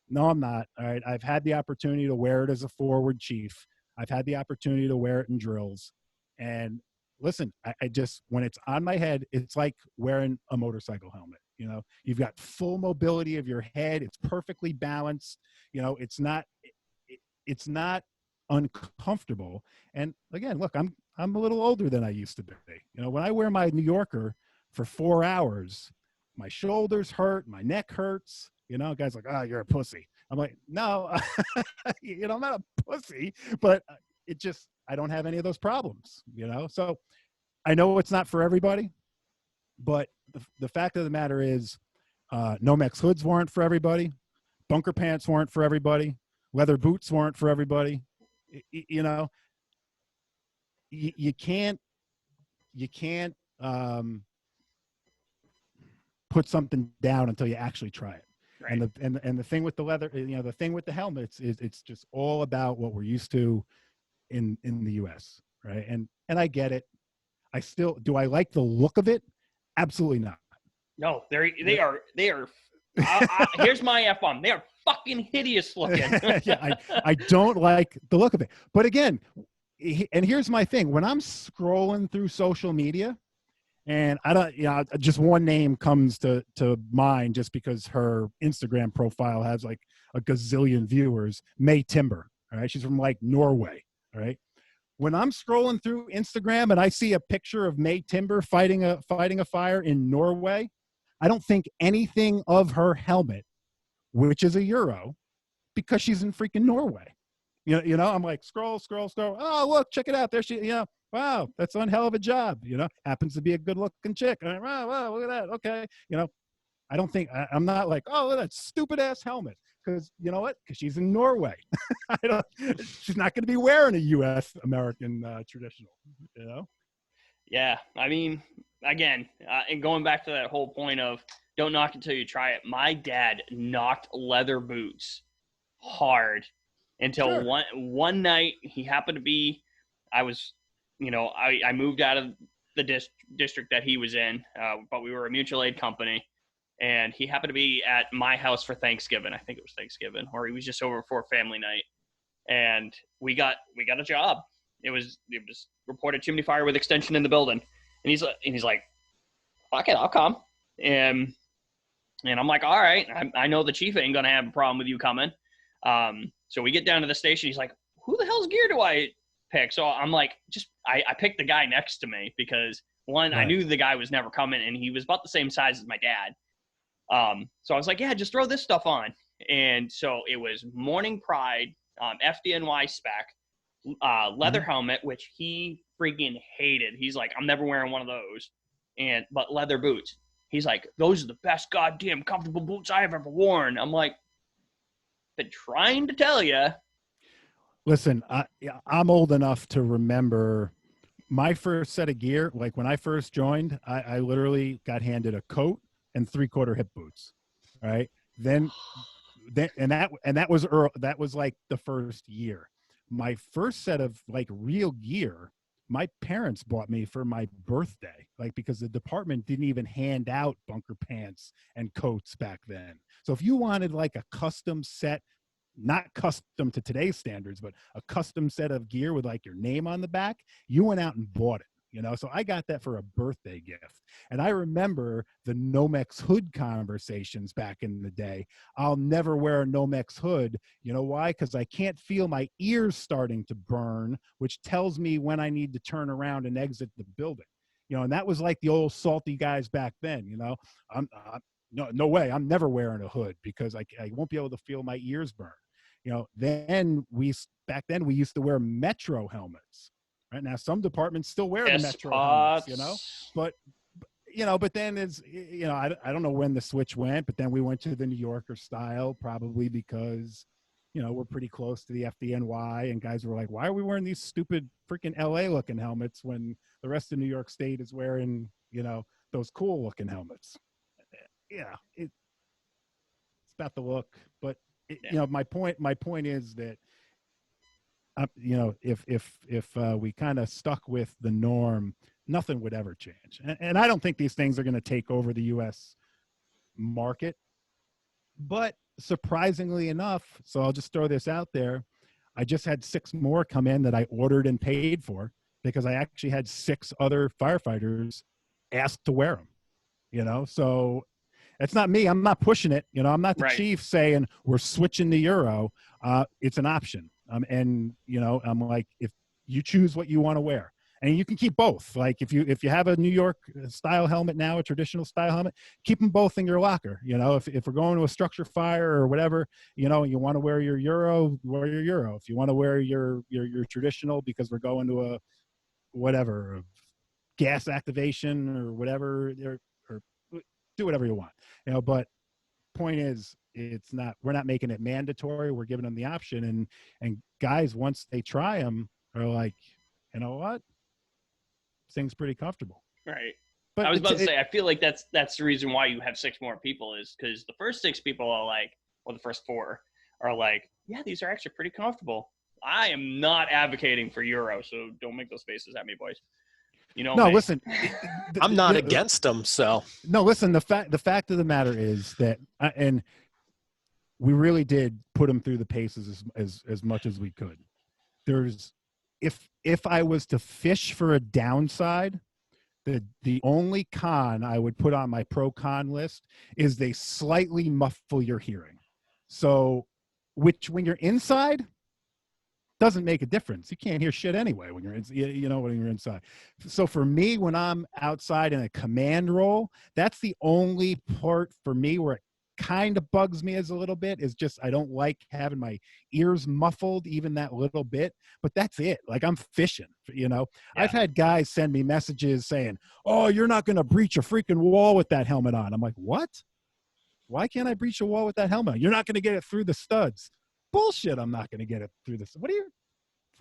No, I'm not. All right. I've had the opportunity to wear it as a forward chief. I've had the opportunity to wear it in drills. And listen, I just, when it's on my head, it's like wearing a motorcycle helmet. You know, you've got full mobility of your head. It's perfectly balanced. You know, it's not uncomfortable. And again, look, I'm a little older than I used to be. You know, when I wear my New Yorker for 4 hours, my shoulders hurt, my neck hurts. You know, guys are like, oh, you're a pussy. I'm like, no, you know, I'm not a pussy, but it just, I don't have any of those problems, you know? So I know it's not for everybody, but the fact of the matter is Nomex hoods weren't for everybody. Bunker pants weren't for everybody. Leather boots weren't for everybody. You know, you can't put something down until you actually try it. Right. And the thing with the leather, you know, the thing with the helmets is it's just all about what we're used to in the US, right? And I get it. do I like the look of it? Absolutely not. No, they are. Here's my F-bomb. They are fucking hideous looking. Yeah, I don't like the look of it. But again, and here's my thing. When I'm scrolling through social media, and I don't, just one name comes to mind just because her Instagram profile has like a gazillion viewers, May Timber. All right. She's from like Norway. All right. When I'm scrolling through Instagram and I see a picture of May Timber fighting a fire in Norway, I don't think anything of her helmet, which is a Euro, because she's in freaking Norway. I'm like, scroll. Oh, look, check it out. There she, wow, that's one hell of a job. Happens to be a good looking chick. I'm like, wow, look at that. Okay. I don't think, I'm not like, oh, look at that stupid ass helmet. Because you know what? Because she's in Norway. She's not going to be wearing a U.S. American traditional, Yeah. I mean, again, and going back to that whole point of don't knock it till you try it. My dad knocked leather boots hard until one night he happened to be, I moved out of the district that he was in, but we were a mutual aid company. And he happened to be at my house for Thanksgiving. I think it was Thanksgiving, or he was just over for a family night. And we got a job. It was reported chimney fire with extension in the building. And he's like, fuck it, I'll come. And I'm like, all right, I know the chief ain't gonna have a problem with you coming. So we get down to the station. He's like, who the hell's gear do I pick? So I'm like, I picked the guy next to me because one, right. I knew the guy was never coming, and he was about the same size as my dad. So I was like, yeah, just throw this stuff on. And so it was Morning Pride, FDNY spec, leather helmet, which he freaking hated. He's like, I'm never wearing one of those. But leather boots. He's like, those are the best goddamn comfortable boots I have ever worn. I'm like, been trying to tell you. Listen, I'm old enough to remember my first set of gear. Like when I first joined, I literally got handed a coat and 3/4 hip boots, right? Then that was like the first year. My first set of like real gear, my parents bought me for my birthday, like because the department didn't even hand out bunker pants and coats back then. So if you wanted like a custom set, not custom to today's standards, but a custom set of gear with like your name on the back, you went out and bought it. So I got that for a birthday gift. And I remember the Nomex hood conversations back in the day. I'll never wear a Nomex hood. You know why? Because I can't feel my ears starting to burn, which tells me when I need to turn around and exit the building. And that was like the old salty guys back then. No way. I'm never wearing a hood because I won't be able to feel my ears burn. Back then we used to wear Metro helmets. Right now, some departments still wear the Metro helmets, but then I don't know when the switch went, but then we went to the New Yorker style, probably because, we're pretty close to the FDNY, and guys were like, why are we wearing these stupid freaking LA looking helmets when the rest of New York State is wearing, those cool looking helmets? Yeah, it's about the look, but my point is that, if we kind of stuck with the norm, nothing would ever change. And I don't think these things are going to take over the U.S. market. But surprisingly enough, so I'll just throw this out there, I just had 6 more come in that I ordered and paid for because I actually had 6 other firefighters ask to wear them. So it's not me. I'm not pushing it. I'm not the chief saying we're switching to Euro. It's an option. I'm like, if you choose what you want to wear, and you can keep both. Like if you have a New York style helmet now, a traditional style helmet, keep them both in your locker. If we're going to a structure fire or whatever, you want to wear your Euro, wear your Euro. If you want to wear your traditional because we're going to a whatever gas activation or whatever, or do whatever you want. But point is, we're not making it mandatory. We're giving them the option, and guys, once they try them, are like, you know what, this thing's pretty comfortable. Right. But I was about to say, I feel like that's the reason why you have 6 more people, is because the first 6 people are like, or the first 4 are like, yeah, these are actually pretty comfortable. I am not advocating for Euro, so don't make those faces at me, boys. You know, No, me. listen. I'm not against them, so. No, listen. The fact of the matter is that, and we really did put them through the paces as much as we could. There's, if I was to fish for a downside, the only con I would put on my pro con list is they slightly muffle your hearing. So, which when you're inside, doesn't make a difference. You can't hear shit anyway when you're in, when you're inside. So for me, when I'm outside in a command role, that's the only part for me where it kind of bugs me as a little bit, is just I don't like having my ears muffled even that little bit. But that's it. Like, I'm fishing, Yeah. I've had guys send me messages saying, "Oh, you're not going to breach a freaking wall with that helmet on." I'm like, what? Why can't I breach a wall with that helmet on? You're not going to get it through the studs. Bullshit, I'm not going to get it through this. What are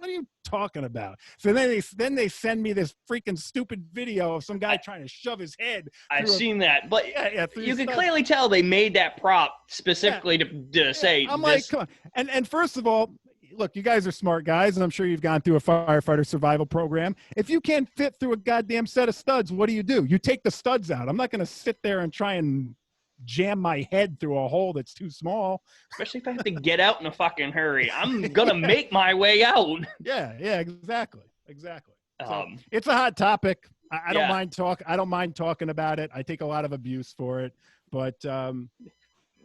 you talking about? So then they send me this freaking stupid video of some guy trying to shove his head. I've seen that, but you can studs. clearly tell they made that prop specifically to say. I'm like, come on. And first of all, look, you guys are smart guys, and I'm sure you've gone through a firefighter survival program. If you can't fit through a goddamn set of studs, what do? You take the studs out. I'm not going to sit there and try and jam my head through a hole that's too small. Especially if I have to get out in a fucking hurry. I'm going to make my way out. Yeah, exactly. So, Um, it's a hot topic. I don't mind I don't mind talking about it. I take a lot of abuse for it, but look,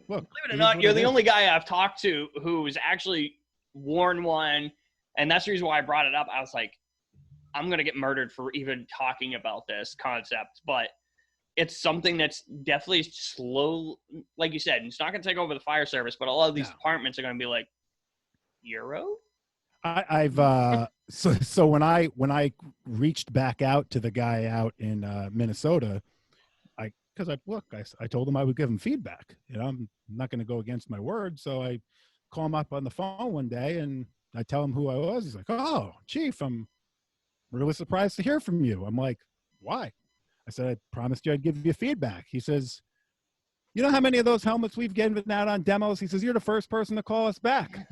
believe it or not, you're the only guy I've talked to who's actually worn one, and that's the reason why I brought it up. I was like, I'm going to get murdered for even talking about this concept, but it's something that's definitely slow. Like you said, it's not going to take over the fire service, but a lot of these departments are going to be like, Euro? I've so when I reached back out to the guy out in Minnesota, I told him I would give him feedback. I'm not going to go against my word, so I call him up on the phone one day and I tell him who I was. He's like, "Oh, Chief, I'm really surprised to hear from you." I'm like, "Why?" I said, "I promised you I'd give you feedback." He says, "You know how many of those helmets we've given out on demos?" He says, "You're the first person to call us back."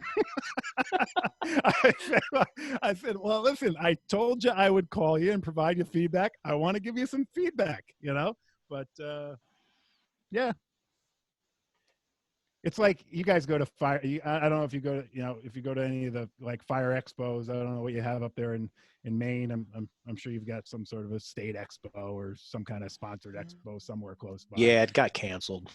I said, "Well, listen, I told you I would call you and provide you feedback. I want to give you some feedback, but yeah." It's like you guys go to fire. I don't know if you go to, if you go to any of the like fire expos. I don't know what you have up there in Maine. I'm sure you've got some sort of a state expo or some kind of sponsored expo somewhere close by. Yeah, it got canceled.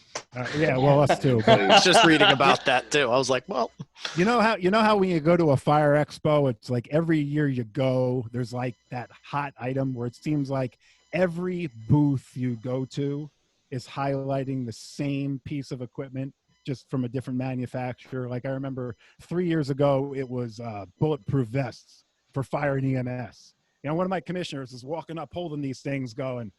Yeah, well, us too. I was just reading about that too. I was like, well, you know how when you go to a fire expo, it's like every year you go, there's like that hot item where it seems like every booth you go to is highlighting the same piece of equipment, just from a different manufacturer. Like I remember 3 years ago, it was bulletproof vests for fire and EMS. One of my commissioners is walking up holding these things going,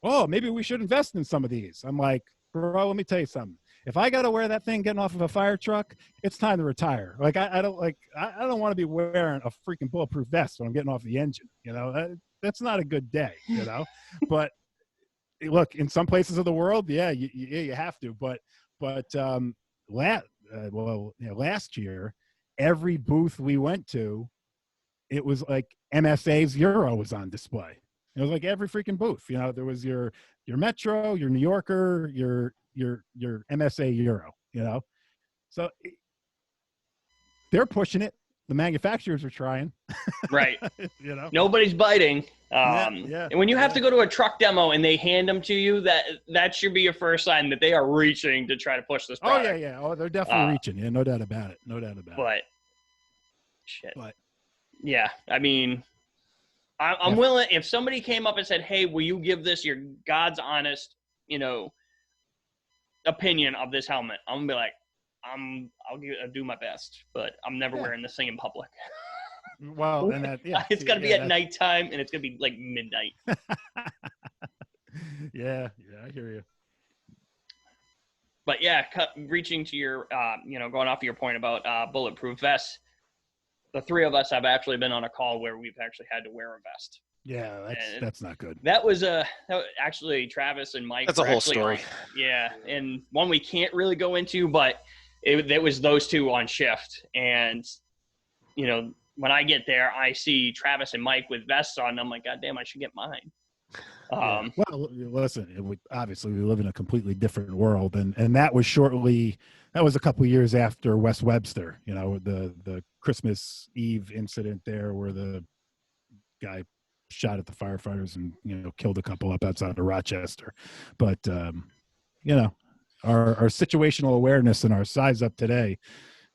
"Oh, maybe we should invest in some of these." I'm like, "Bro, let me tell you something. If I got to wear that thing getting off of a fire truck, it's time to retire." Like I don't want to be wearing a freaking bulletproof vest when I'm getting off the engine. That's not a good day, But look, in some places of the world, you have to, but last year, every booth we went to, it was like MSA's Euro was on display. It was like every freaking booth. There was your Metro, your New Yorker, your MSA Euro. So they're pushing it. The manufacturers are trying. Right. Nobody's biting. Yeah. And when you have to go to a truck demo and they hand them to you, that should be your first sign that they are reaching to try to push this product. Oh, yeah. Oh, they're definitely reaching. Yeah, no doubt about it. But, shit. Yeah, I mean, I'm willing. If somebody came up and said, "Hey, will you give this your God's honest, opinion of this helmet?" I'm gonna be like, I'll do my best, but I'm never wearing this thing in public. Well, and it's gonna be at nighttime, and it's gonna be like midnight. Yeah, I hear you. But yeah, reaching to your, going off of your point about bulletproof vests, the three of us have actually been on a call where we've actually had to wear a vest. Yeah, that's not good. That was actually Travis and Mike. That's a whole story. Yeah, and one we can't really go into, but it was those two on shift, and when I get there, I see Travis and Mike with vests on. And I'm like, God damn, I should get mine. Well, listen, obviously we live in a completely different world, and that was a couple of years after West Webster, the Christmas Eve incident there where the guy shot at the firefighters and killed a couple up outside of Rochester. But our situational awareness and our size up today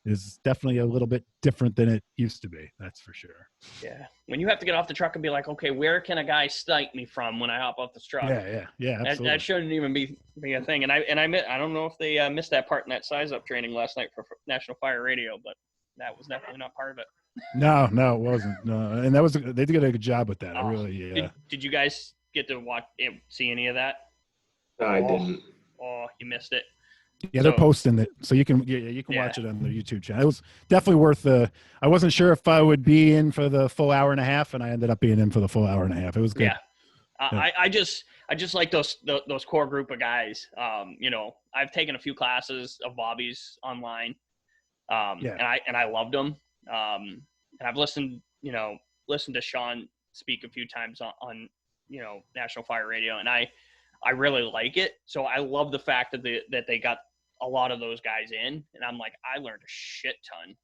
is definitely a little bit different than it used to be. That's for sure. Yeah. When you have to get off the truck and be like, okay, where can a guy snipe me from when I hop off the truck? Yeah. Absolutely. That shouldn't even be a thing. And I don't know if they missed that part in that size up training last night for National Fire Radio, but that was definitely not part of it. No, it wasn't. No, and they did a good job with that. I really. Did you guys get to see any of that? I didn't. Oh, you missed it. Yeah, they're posting it, so you can watch it on their YouTube channel. It was definitely worth I wasn't sure if I would be in for the full hour and a half, and I ended up being in for the full hour and a half. It was good. Yeah, I just like those core group of guys. I've taken a few classes of Bobby's online, and I loved them. And I've listened to Sean speak a few times on National Fire Radio, and I really like it. So I love the fact that they got a lot of those guys in, and I'm like, I learned a shit ton.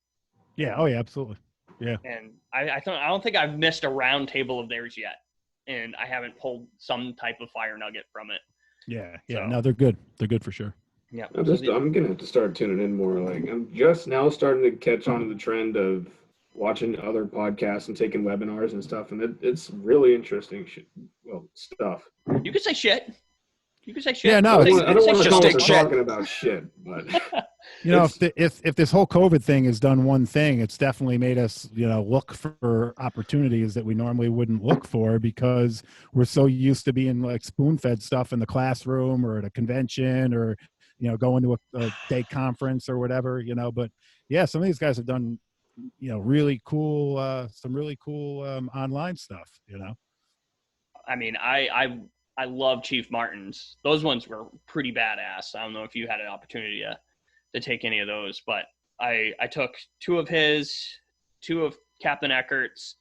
Yeah. Oh yeah, absolutely. Yeah. And I don't think I've missed a round table of theirs yet, and I haven't pulled some type of fire nugget from it. Yeah. So, no, they're good. They're good for sure. Yeah. I'm gonna have to start tuning in more. Like, I'm just now starting to catch on to the trend of watching other podcasts and taking webinars and stuff, and it's really interesting stuff. You could say shit. You can say shit. Yeah, no, I don't want to just call talking about shit, but if this whole COVID thing has done one thing, it's definitely made us, look for opportunities that we normally wouldn't look for because we're so used to being like spoon-fed stuff in the classroom or at a convention or, going to a day conference or whatever, But yeah, some of these guys have done, really cool, some really cool online stuff, I mean, I love Chief Martin's. Those ones were pretty badass. I don't know if you had an opportunity to take any of those, but I took two of his, two of Captain Eckert's,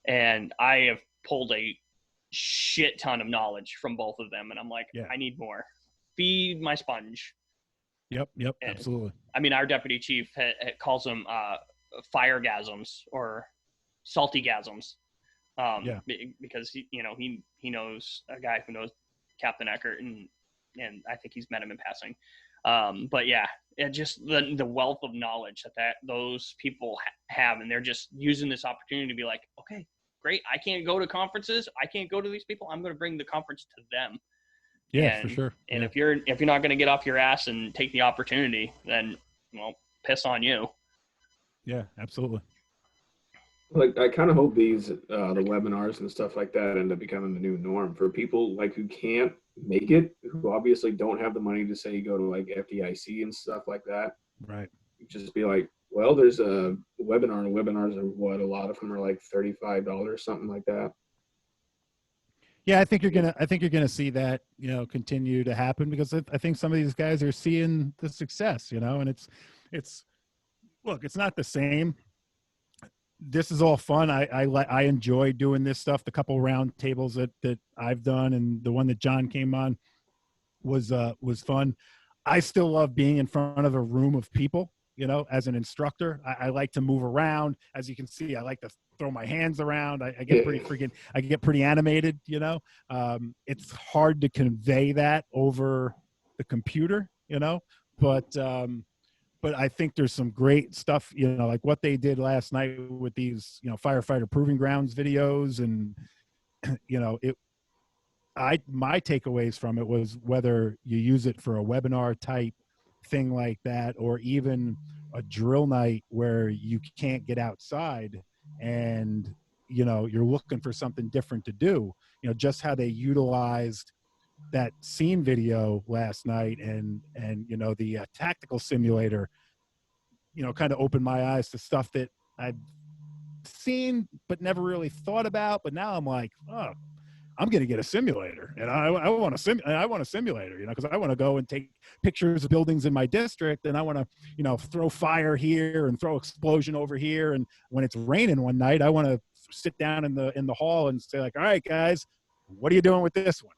and I have pulled a shit ton of knowledge from both of them. And I'm like, I need more. Feed my sponge. Yep, and, absolutely. I mean, our deputy chief calls them firegasms or saltygasms. Because he knows a guy who knows Captain Eckert, and I think he's met him in passing. But yeah, just the wealth of knowledge that those people have, and they're just using this opportunity to be like, okay, great. I can't go to conferences. I can't go to these people. I'm going to bring the conference to them. Yeah, for sure. And if you're not going to get off your ass and take the opportunity, then piss on you. Yeah, absolutely. Like, I kind of hope these the webinars and stuff like that end up becoming the new norm for people like who can't make it, who obviously don't have the money to say go to like FDIC and stuff like that. Right. Just be like, well, there's a webinar, and webinars are what, a lot of them are like $35, something like that. Yeah, I think you're gonna see that continue to happen because I think some of these guys are seeing the success, and it's look, it's not the same. This is all fun. I enjoy doing this stuff. The couple round tables that I've done, and the one that John came on was fun. I still love being in front of a room of people. As an instructor, I like to move around. As you can see, I like to throw my hands around. I get pretty animated. It's hard to convey that over the computer. But I think there's some great stuff, like what they did last night with these, firefighter proving grounds videos. And, my takeaways from it was whether you use it for a webinar type thing like that, or even a drill night where you can't get outside and, you're looking for something different to do, just how they utilized that scene video last night and the tactical simulator, kind of opened my eyes to stuff that I've seen but never really thought about. But now I'm like, oh, I'm going to get a simulator, and I want a simulator, because I want to go and take pictures of buildings in my district, and I want to, throw fire here and throw explosion over here. And when it's raining one night, I want to sit down in the hall and say like, all right, guys, what are you doing with this one?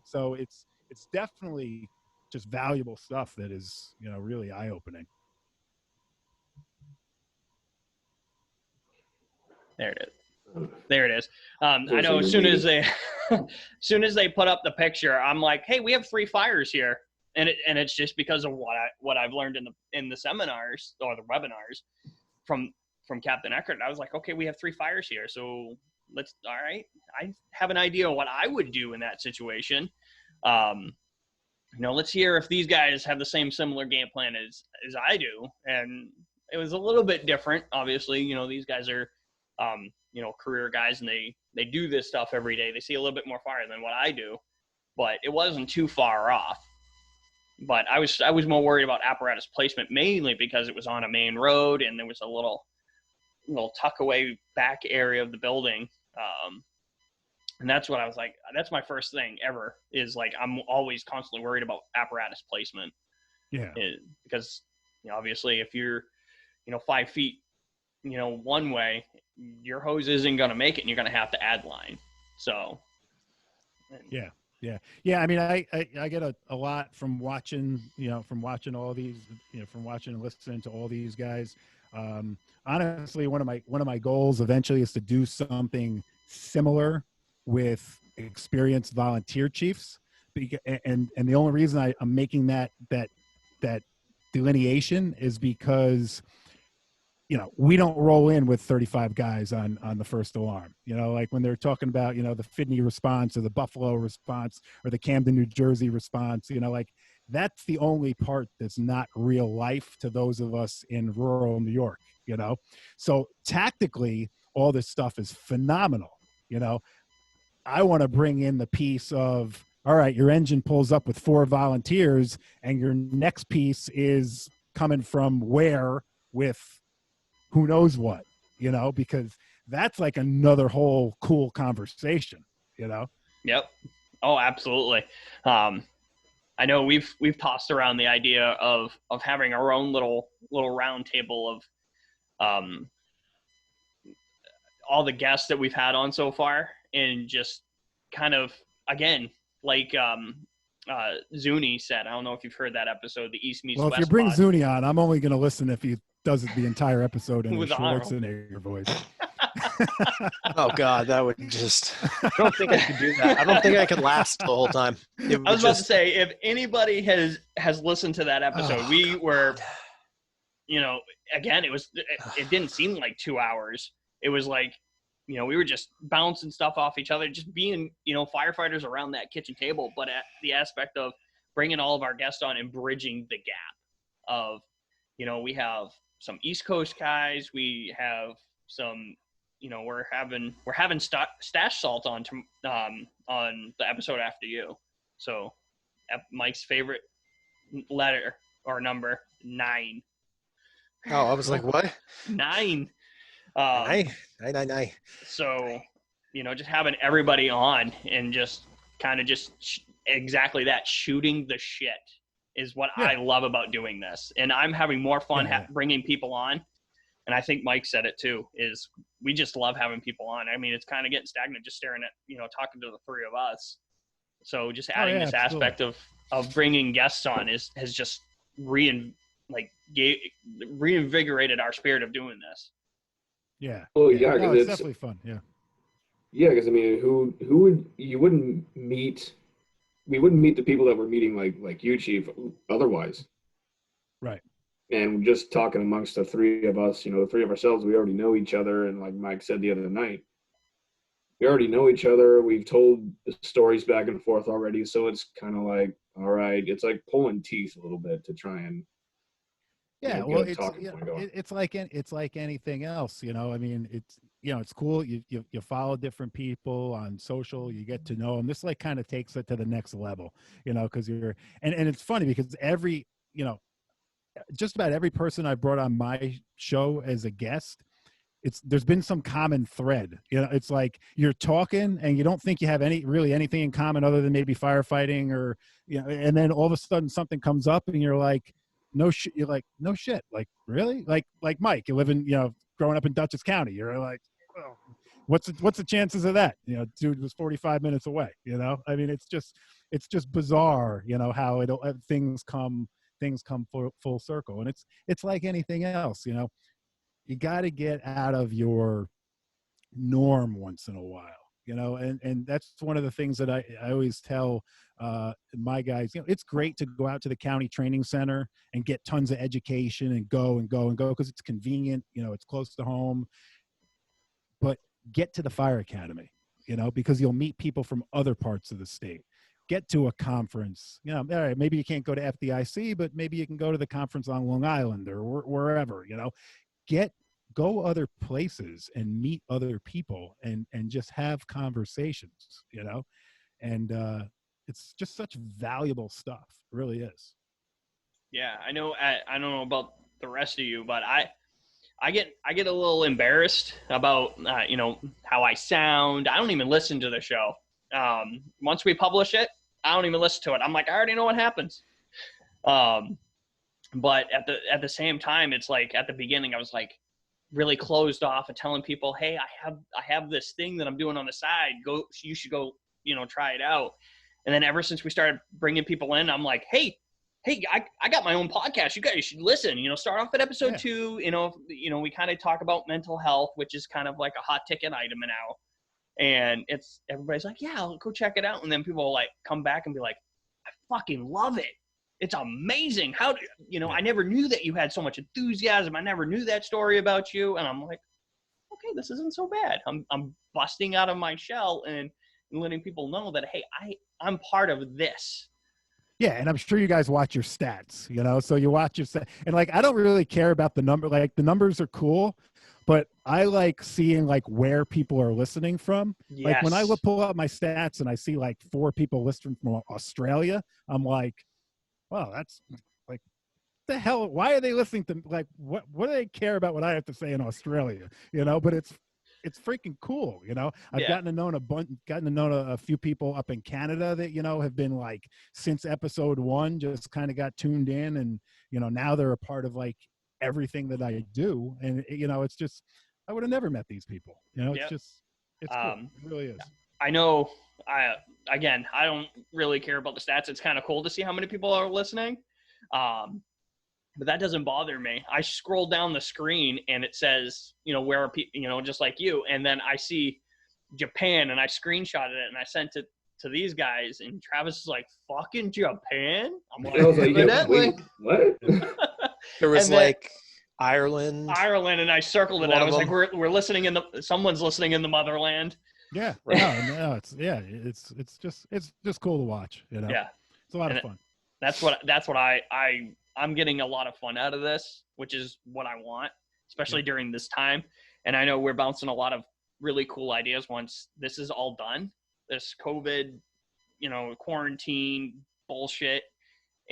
So it's definitely just valuable stuff that is, really eye-opening. There it is. I know as soon as they put up the picture, I'm like, hey, we have 3 fires here. And it's just because of what I've learned in the seminars or the webinars from Captain Eckert. I was like, okay, we have 3 fires here. So all right. I have an idea of what I would do in that situation. Let's hear if these guys have the similar game plan as I do. And it was a little bit different. Obviously, these guys are, career guys, and they do this stuff every day. They see a little bit more fire than what I do, but it wasn't too far off. But I was more worried about apparatus placement, mainly because it was on a main road and there was a little tuck away back area of the building. And that's what I was like, that's my first thing ever is like, I'm always constantly worried about apparatus placement. Yeah. Because, obviously if you're, 5 feet, one way, your hose isn't going to make it and you're going to have to add line. So. Yeah. I mean, I get a lot from watching, from watching all these, from watching and listening to all these guys. Honestly, one of my goals eventually is to do something similar with experienced volunteer chiefs. And the only reason I'm making that delineation is because, we don't roll in with 35 guys on the first alarm, like when they're talking about, the Sydney response or the Buffalo response or the Camden, New Jersey response, like that's the only part that's not real life to those of us in rural New York, So tactically, all this stuff is phenomenal. I want to bring in the piece of, all right, your engine pulls up with 4 volunteers and your next piece is coming from where with who knows what, because that's like another whole cool conversation, Yep. Oh, absolutely. I know we've tossed around the idea of having our own little round table of all the guests that we've had on so far, and just kind of, again, like Zuni said, I don't know if you've heard that episode, the East Meets West. Well, if you bring Zuni on, I'm only going to listen if he does it the entire episode in a With Schwarzenegger voice. Oh God, that would just, I don't think I could do that. I don't think I could last the whole time. I was about to say, if anybody has listened to that episode, we were, again, it didn't seem like 2 hours. It was like, we were just bouncing stuff off each other, just being, firefighters around that kitchen table, but at the aspect of bringing all of our guests on and bridging the gap of, we have some East Coast guys, we have some, we're having stash salt on the episode after you. So Mike's favorite letter or number 9. Oh, I was like, what? 9. Nine. So, just having everybody on and just kind of exactly that, shooting the shit is what I love about doing this. And I'm having more fun bringing people on. And I think Mike said it too, is we just love having people on. I mean, it's kind of getting stagnant just staring at, talking to the 3 of us. So just adding this aspect of bringing guests on has just reinvigorated our spirit of doing this. Yeah. Oh yeah, no, it's definitely fun. Yeah. Yeah, because I mean, we wouldn't meet the people that we're meeting like you, Chief, otherwise. Right. And just talking amongst the 3 of us, the 3 of ourselves, we already know each other. And like Mike said the other night, we already know each other. We've told the stories back and forth already. So it's kind of like, all right, it's like pulling teeth a little bit to try and. Yeah, well, it's like anything else, I mean, it's cool. You follow different people on social, you get to know them. This like kind of takes it to the next level, because and it's funny because just about every person I brought on my show as a guest there's been some common thread. It's like you're talking and you don't think you have anything in common other than maybe firefighting or, and then all of a sudden something comes up and you're like, no shit. You're like, no shit. Like, really? Like Mike, you live in, growing up in Dutchess County. You're like, well, what's the chances of that? Dude was 45 minutes away, I mean, it's just bizarre, how things come full circle. And it's like anything else, you got to get out of your norm once in a while, and that's one of the things that I always tell my guys. It's great to go out to the county training center and get tons of education and go because it's convenient, it's close to home. But get to the fire academy, because you'll meet people from other parts of the state. Get to a conference, all right, maybe you can't go to FDIC, but maybe you can go to the conference on Long Island or wherever, go other places and meet other people and just have conversations, and it's just such valuable stuff. It really is. Yeah, I know. I don't know about the rest of you, but I get a little embarrassed about how I sound. I don't even listen to the show. Once we publish it, I don't even listen to it. I'm like, I already know what happens. But at the same time, it's like at the beginning, I was like really closed off and telling people, hey, I have this thing that I'm doing on the side. You should go, try it out. And then ever since we started bringing people in, I'm like, hey, I got my own podcast. You guys should listen. Start off at episode 2. We kind of talk about mental health, which is kind of like a hot ticket item now. And everybody's like, yeah, I'll go check it out. And then people will like come back and be like, I fucking love it. It's amazing. How I never knew that you had so much enthusiasm. I never knew that story about you. And I'm like, okay, this isn't so bad. I'm busting out of my shell and letting people know that, hey, I'm part of this. Yeah, and I'm sure you guys watch your stats, so you watch your stats. And like, I don't really care about the number. Like, the numbers are cool, but I like seeing like where people are listening from. Yes. Like when I pull up my stats and I see like 4 people listening from Australia, I'm like, wow, that's like, the hell, why are they listening to, like, what do they care about what I have to say in Australia? But it's freaking cool. I've gotten to know a few people up in Canada that, have been like, since episode 1, just kind of got tuned in, and, now they're a part of like everything that I do. And, it's just, I would have never met these people, it's cool. It really is. I know. I don't really care about the stats. It's kind of cool to see how many people are listening. But that doesn't bother me. I scroll down the screen and it says, where are people, just like you. And then I see Japan and I screenshotted it and I sent it to these guys. And Travis is like, fucking Japan? I'm like, wait, what? There was like Ireland, and I circled it. I was like, we're listening someone's listening in the motherland. Yeah. No, it's just cool to watch, Yeah. It's a lot of fun. That's what I'm getting a lot of fun out of this, which is what I want, especially during this time. And I know we're bouncing a lot of really cool ideas once this is all done, this COVID, quarantine bullshit.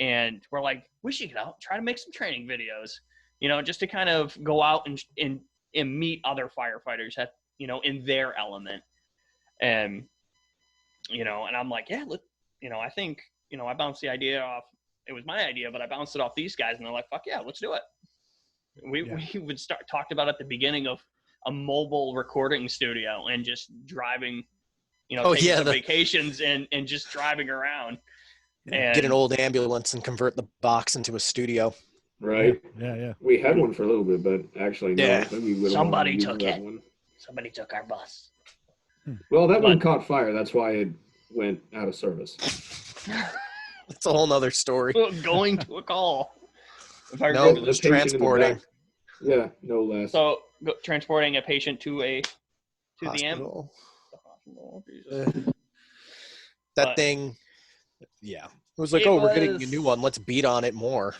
And we're like, we should get out, try to make some training videos, just to kind of go out and meet other firefighters at, in their element. And, and I'm like, yeah, I think, I bounced the idea off. It was my idea, but I bounced it off these guys, and they're like, fuck yeah, let's do it. We would talked about at the beginning of a mobile recording studio and just driving, taking some vacations and just driving around. And get an old ambulance and convert the box into a studio. Right. Yeah. We had one for a little bit, but actually, no. Yeah. Somebody took it. Somebody took our bus. Well, that one caught fire. That's why it went out of service. That's a whole nother story. Going to a call. No, it was transporting. Yeah, no less. So transporting a patient to the hospital. That thing, yeah. It was like, we're getting a new one. Let's beat on it more.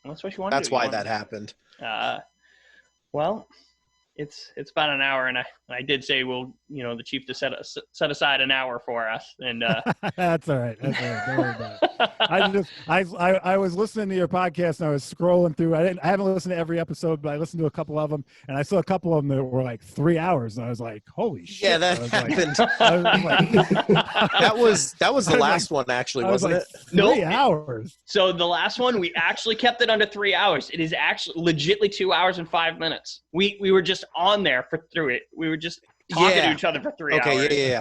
That's what you want. That's why that happened. Well, it's about an hour, and I did say the chief to set aside an hour for us, and That's all right. That's all right. Don't worry about it. I was listening to your podcast and I was scrolling through. I haven't listened to every episode, but I listened to a couple of them, and I saw a couple of them that were like 3 hours, and I was like, holy shit. Yeah, that happened. That was the last one, actually, wasn't it? 3 hours. So the last one, we actually kept it under 3 hours. It is actually legitly 2 hours and 5 minutes. We were just on there through it. We were just talking to each other for 3 hours. Okay, yeah.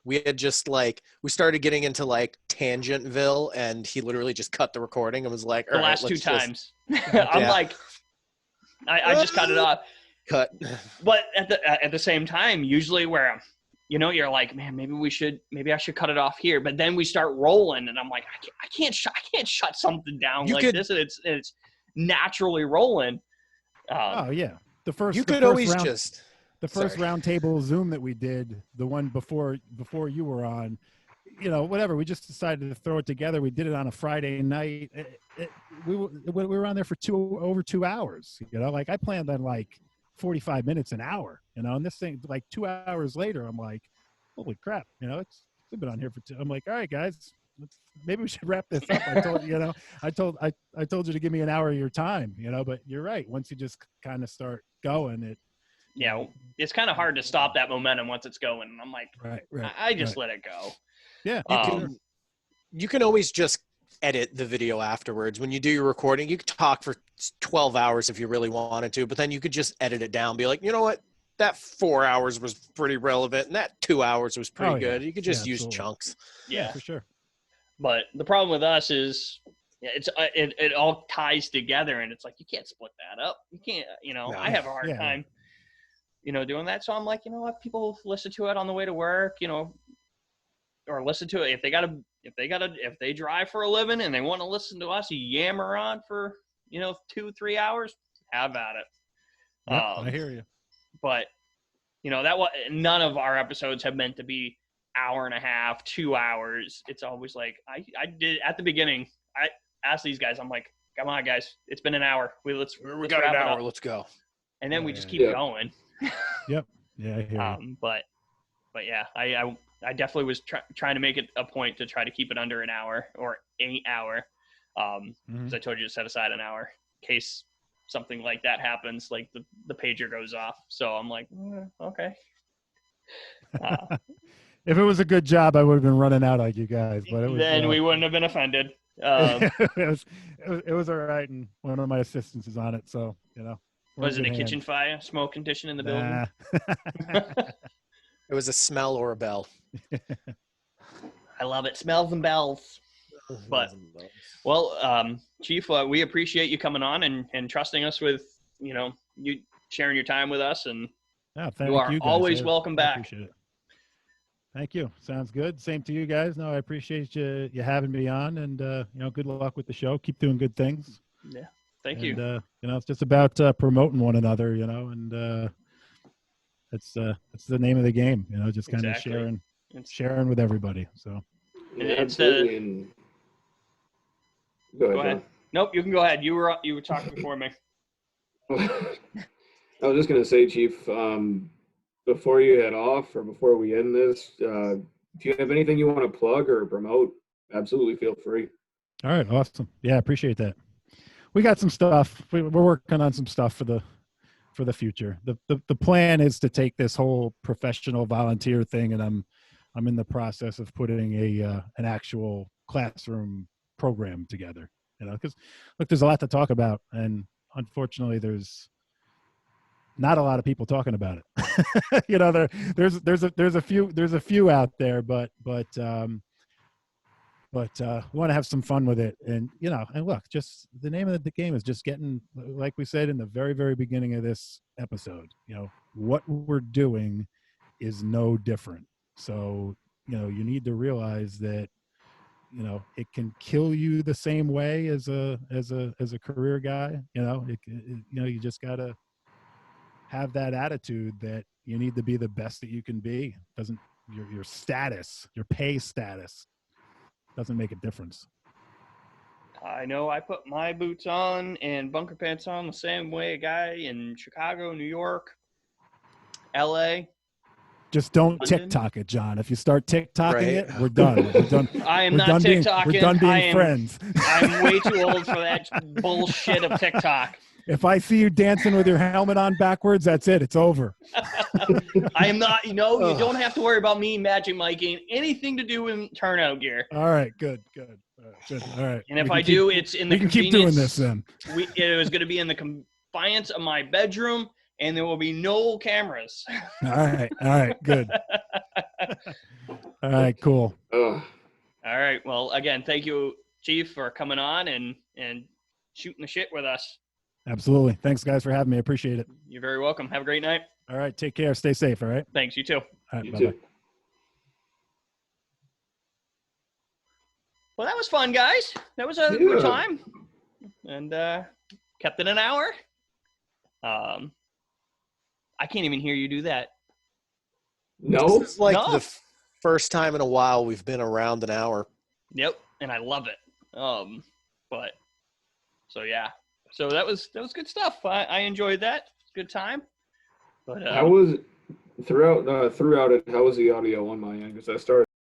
We had just we started getting into Tangentville, and he literally just cut the recording and was like, the last two times. I'm like, I just cut it off. Cut. But at the same time, usually where you're like, man, maybe I should cut it off here. But then we start rolling, and I'm like, I can't shut something down this, and it's naturally rolling. Oh yeah, the first round table Zoom that we did, the one before you were on, whatever. We just decided to throw it together. We did it on a Friday night. We were on there for over 2 hours. I planned on 45 minutes, an hour. And this thing 2 hours later, I'm like, holy crap! We've been on here for two. I'm like, all right, guys, maybe we should wrap this up. I told I told you to give me an hour of your time. But you're right. Once you just kind of start going, it's kind of hard to stop that momentum once it's going. And I'm like, I just let it go. Yeah. You can always just edit the video afterwards. When you do your recording, you could talk for 12 hours if you really wanted to, but then you could just edit it down. Be like, you know what? That 4 hours was pretty relevant, and that 2 hours was pretty good. You could just use chunks. Yeah, for sure. But the problem with us is it all ties together, and it's like you can't split that up. You can't, No. I have a hard time, doing that. So I'm like, what? People listen to it on the way to work, or listen to it if they drive for a living and they want to listen to us yammer on for 2-3 hours. Have at it. I hear you. But none of our episodes have meant to be hour and a half, 2 hours. It's always like I did at the beginning. I asked these guys, I'm like, come on, guys, it's been an hour. We got an hour. Let's go. And then we just keep going. Yep. Yeah, I hear you. But yeah, I definitely was trying to make it a point to try to keep it under an hour or an hour. Because I told you to set aside an hour in case something like that happens, like the pager goes off. So I'm like, okay. If it was a good job, I would have been running out like you guys. But we wouldn't have been offended. It was all right, and one of my assistants is on it, so Was it a kitchen fire, smoke condition in the building? It was a smell or a bell. I love it. Smells and bells. But well, Chief, we appreciate you coming on and trusting us with you sharing your time with us, and you are always welcome back. Appreciate it. Thank you. Sounds good. Same to you guys. No, I appreciate you having me on, and good luck with the show. Keep doing good things. Yeah. Thank you. It's just about promoting one another, and it's the name of the game, just kind of sharing with everybody. So absolutely. Go ahead. Nope, you can go ahead. You were talking before me. I was just gonna say, Chief, before you head off or before we end this, if you have anything you want to plug or promote, absolutely feel free. All right, awesome. Yeah, I appreciate that. We got some stuff. We're working on some stuff for the future. The plan is to take this whole professional volunteer thing, and I'm in the process of putting an actual classroom program together. Because look, there's a lot to talk about, and unfortunately, there's not a lot of people talking about it. There's a few out there, but we want to have some fun with it. And and look, just the name of the game is just getting, like we said in the very, very beginning of this episode, what we're doing is no different. So, you need to realize that, it can kill you the same way as a career guy. You just gotta have that attitude that you need to be the best that you can be. Doesn't your status, your pay status doesn't make a difference. I know I put my boots on and bunker pants on the same way a guy in Chicago, New York, LA. Just don't London? TikTok it, John. If you start TikToking Right. it, we're done. We're done. I am We're not done being, TikToking. we're done being friends. I'm way too old for that bullshit of TikTok. If I see you dancing with your helmet on backwards, that's it. It's over. I am not, you don't have to worry about me Magic Miking anything to do with turnout gear. All right, good. All right. And if I do, it's in the we can keep doing this convenience. then. It was going to be in the confiance of my bedroom, and there will be no cameras. All right, good. All right, cool. Ugh. All right. Well, again, thank you, Chief, for coming on and shooting the shit with us. Absolutely. Thanks, guys, for having me. I appreciate it. You're very welcome. Have a great night. All right, take care. Stay safe, all right? Thanks. You too. All right, You bye-bye. too. Well, that was fun, guys. That was a good time, and kept it an hour. I can't even hear you do that. No. This is like No. the first time in a while we've been around an hour. Yep, and I love it. But so yeah, so that was good stuff. I enjoyed that. Good time. But How was throughout it? How was the audio on my end? Because I started.